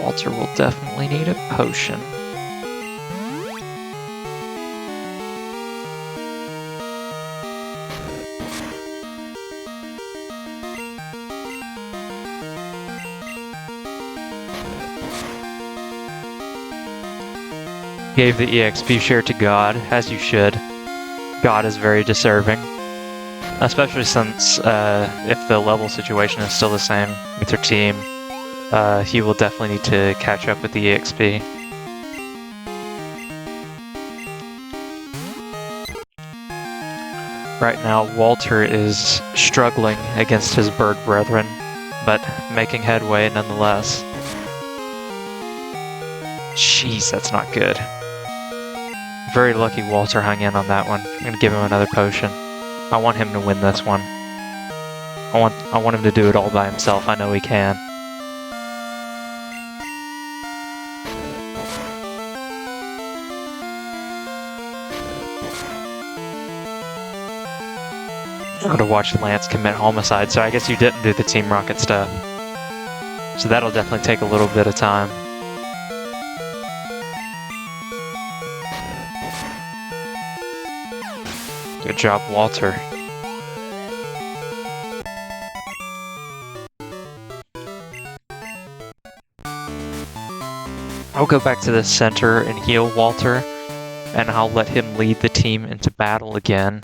Speaker 1: Walter will definitely need a potion. Gave the EXP share to God, as you should. God is very deserving. Especially since if the level situation is still the same with your team, he will definitely need to catch up with the EXP. Right now, Walter is struggling against his bird brethren, but making headway nonetheless. Jeez, that's not good. Very lucky Walter hung in on that one. I'm gonna give him another potion. I want him to win this one. I want him to do it all by himself. I know he can. I'm gonna watch Lance commit homicide, so I guess you didn't do the Team Rocket stuff. So that'll definitely take a little bit of time. Good job, Walter. I'll go back to the center and heal Walter, and I'll let him lead the team into battle again.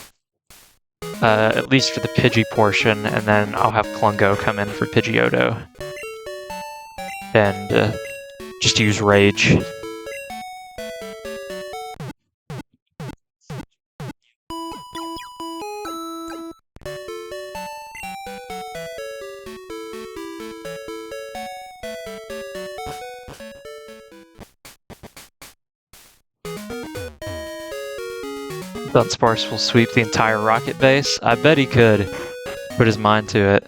Speaker 1: At least for the Pidgey portion, and then I'll have Klungo come in for Pidgeotto. And just use Rage. Dunsparce will sweep the entire rocket base. I bet he could put his mind to it.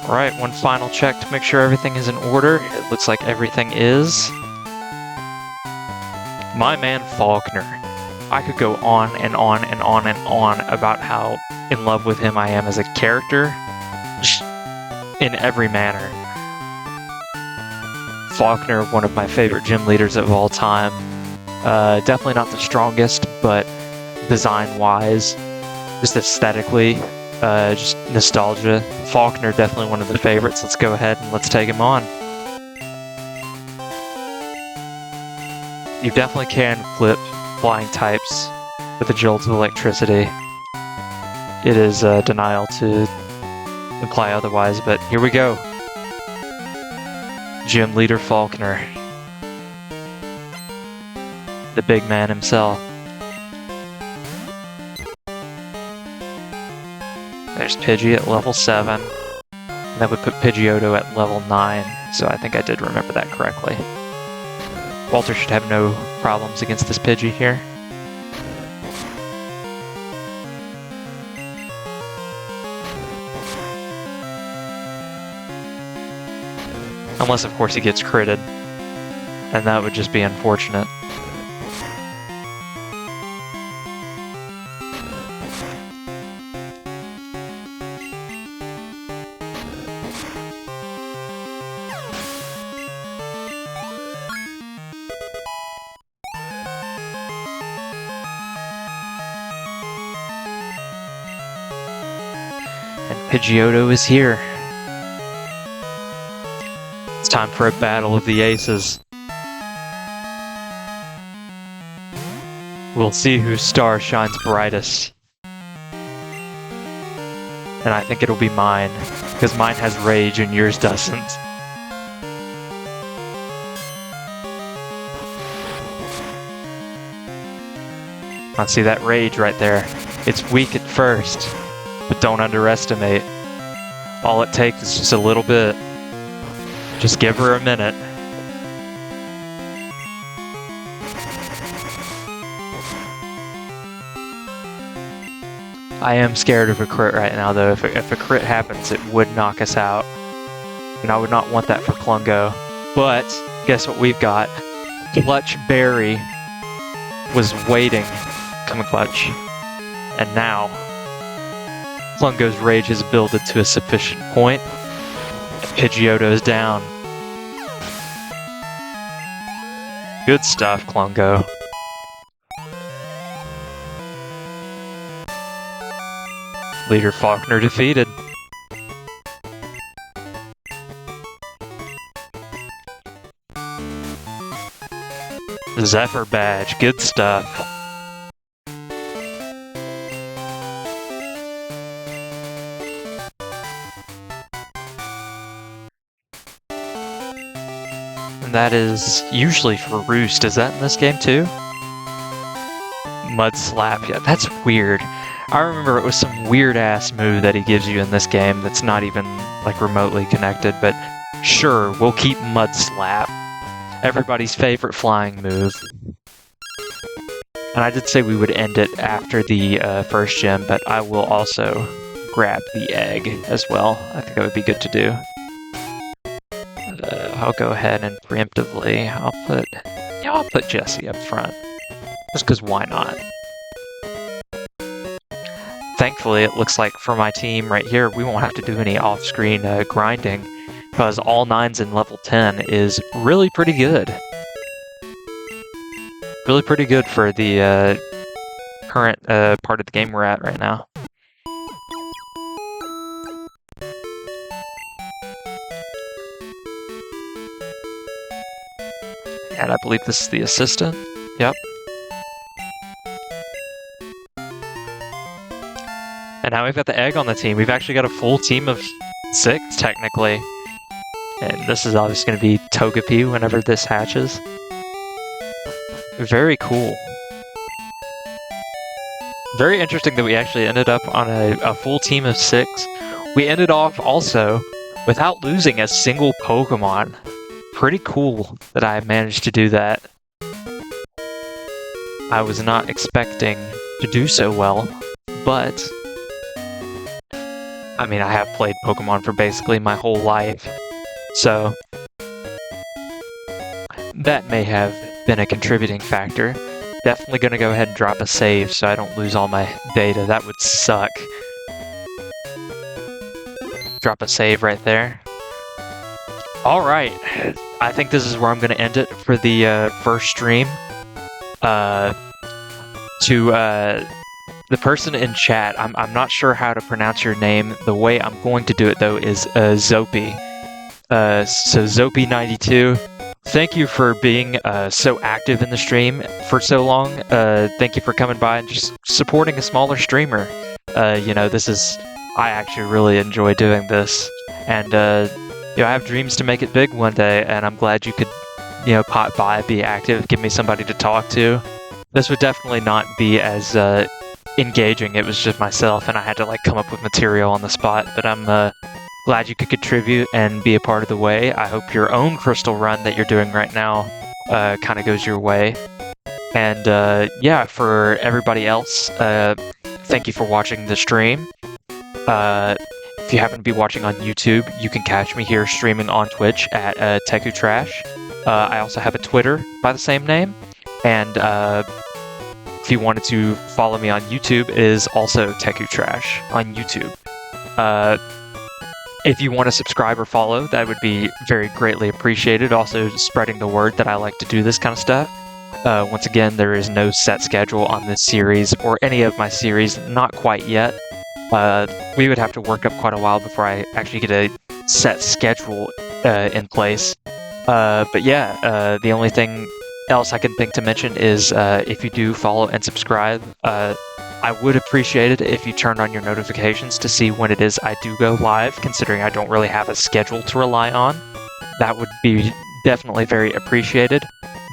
Speaker 1: Alright, one final check to make sure everything is in order. It looks like everything is. My man Faulkner. I could go on and on and on and on about how in love with him I am as a character. Just in every manner. Faulkner, one of my favorite gym leaders of all time. Definitely not the strongest, but design-wise, just aesthetically, just nostalgia. Faulkner, definitely one of the favorites. Let's go ahead and let's take him on. You definitely can flip flying types with a jolt of electricity. It is denial to imply otherwise, but here we go. Gym leader Faulkner. The big man himself. There's Pidgey at level 7. And that would put Pidgeotto at level 9, so I think I did remember that correctly. Walter should have no problems against this Pidgey here. Unless, of course, he gets critted. And that would just be unfortunate. Pidgeotto is here. It's time for a battle of the aces. We'll see whose star shines brightest. And I think it'll be mine, because mine has rage and yours doesn't. I see that rage right there. It's weak at first, but don't underestimate. All it takes is just a little bit. Just give her a minute. I am scared of a crit right now, though. If a crit happens, it would knock us out. And I would not want that for Klungo. But, guess what we've got? Clutch Berry was waiting. Come on, Clutch. And now, Klungo's rage is builded to a sufficient point. Pidgeotto's down. Good stuff, Klungo. Leader Faulkner defeated. Zephyr badge, good stuff. And that is usually for Roost. Is that in this game too? Mud Slap, yeah, that's weird. I remember it was some weird-ass move that he gives you in this game that's not even, like, remotely connected, but sure, we'll keep Mud Slap. Everybody's favorite flying move. And I did say we would end it after the first gym, but I will also grab the egg as well. I think that would be good to do. I'll go ahead and preemptively, I'll put Jesse up front. Just because why not? Thankfully, it looks like for my team right here, we won't have to do any off-screen grinding, because all 9s in level 10 is really pretty good. Really pretty good for the current part of the game we're at right now. And I believe this is the assistant. Yep. And now we've got the egg on the team. We've actually got a full team of 6, technically. And this is obviously going to be Togepi whenever this hatches. Very cool. Very interesting that we actually ended up on a full team of 6. We ended off also without losing a single Pokemon. Pretty cool that I managed to do that. I was not expecting to do so well, but I mean, I have played Pokemon for basically my whole life, so that may have been a contributing factor. Definitely gonna go ahead and drop a save so I don't lose all my data. That would suck. Drop a save right there. Alright, I think this is where I'm gonna end it for the first stream. The person in chat, I'm not sure how to pronounce your name. The way I'm going to do it, though, is Zopi. So Zopi92, thank you for being so active in the stream for so long. Thank you for coming by and just supporting a smaller streamer. You know, I actually really enjoy doing this. And, you know, I have dreams to make it big one day, and I'm glad you could, you know, pop by, be active, give me somebody to talk to. This would definitely not be as engaging. It was just myself, and I had to like come up with material on the spot. But I'm glad you could contribute and be a part of the way. I hope your own crystal run that you're doing right now kind of goes your way. And yeah, for everybody else, thank you for watching the stream. If you happen to be watching on YouTube, you can catch me here streaming on Twitch at TekuTrash. I also have a Twitter by the same name, and if you wanted to follow me on YouTube, it is also TekuTrash on YouTube. If you want to subscribe or follow, that would be very greatly appreciated. Also, spreading the word that I like to do this kind of stuff. Once again, there is no set schedule on this series or any of my series, not quite yet. we would have to work up quite a while before I actually get a set schedule in place. But yeah, the only thing else I can think to mention is if you do follow and subscribe, I would appreciate it if you turned on your notifications to see when it is I do go live, considering I don't really have a schedule to rely on. That would be definitely very appreciated,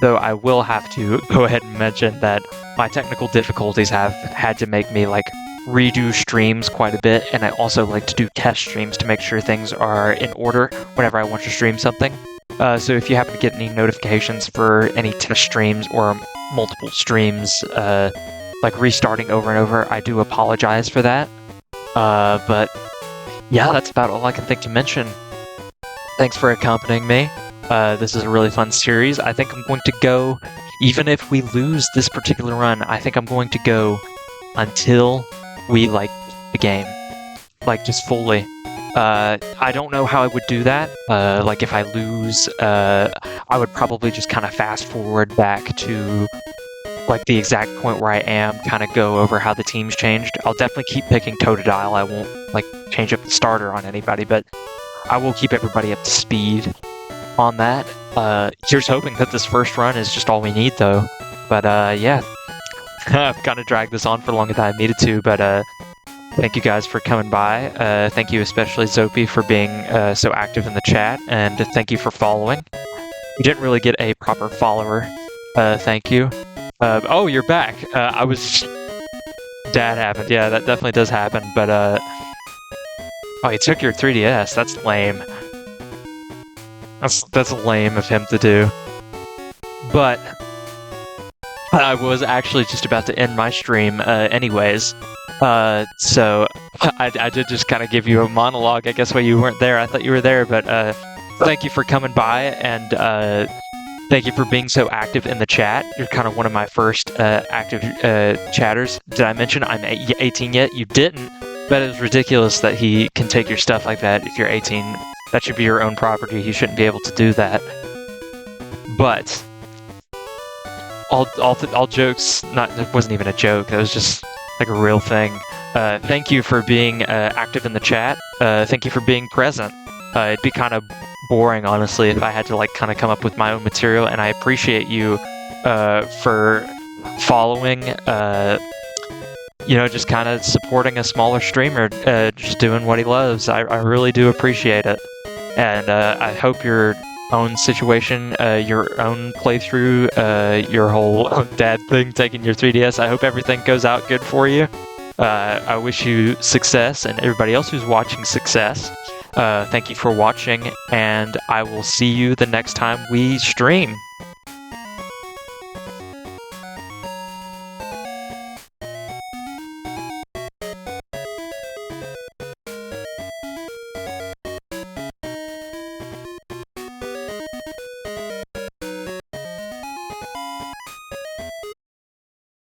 Speaker 1: though I will have to go ahead and mention that my technical difficulties have had to make me like redo streams quite a bit, and I also like to do test streams to make sure things are in order whenever I want to stream something. So if you happen to get any notifications for any test streams or multiple streams, like restarting over and over, I do apologize for that. But yeah, that's about all I can think to mention. Thanks for accompanying me. This is a really fun series. I think I'm going to go, even if we lose this particular run, I think I'm going to go until we, like, the game. Like, just fully. I don't know how I would do that. Like, if I lose, I would probably just kind of fast forward back to, like, the exact point where I am, kind of go over how the team's changed. I'll definitely keep picking Totodile. I won't, like, change up the starter on anybody, but I will keep everybody up to speed on that. Here's hoping that this first run is just all we need, though. But, yeah. I've kind of dragged this on for longer than I needed to, but, thank you guys for coming by. Thank you especially, Zopi, for being so active in the chat, and thank you for following. You didn't really get a proper follower. Thank you. Oh, you're back. I was... That happened. Yeah, that definitely does happen, but, oh, he took your 3DS. That's lame. That's lame of him to do. But I was actually just about to end my stream anyways. So I did just kind of give you a monologue, I guess, while you weren't there. I thought you were there, but thank you for coming by, and thank you for being so active in the chat. You're kind of one of my first active chatters. Did I mention I'm 18 yet? You didn't, but it was ridiculous that he can take your stuff like that if you're 18. That should be your own property. He shouldn't be able to do that. But all jokes, it wasn't even a joke. That was just like a real thing. Thank you for being active in the chat. Thank you for being present. It'd be kind of boring, honestly, if I had to like kind of come up with my own material, and I appreciate you for following, you know, just kind of supporting a smaller streamer, just doing what he loves. I really do appreciate it. And I hope your own situation, your own playthrough, your whole dad thing, taking your 3DS, I hope everything goes out good for you. I wish you success, and everybody else who's watching success. Thank you for watching, and I will see you the next time we stream.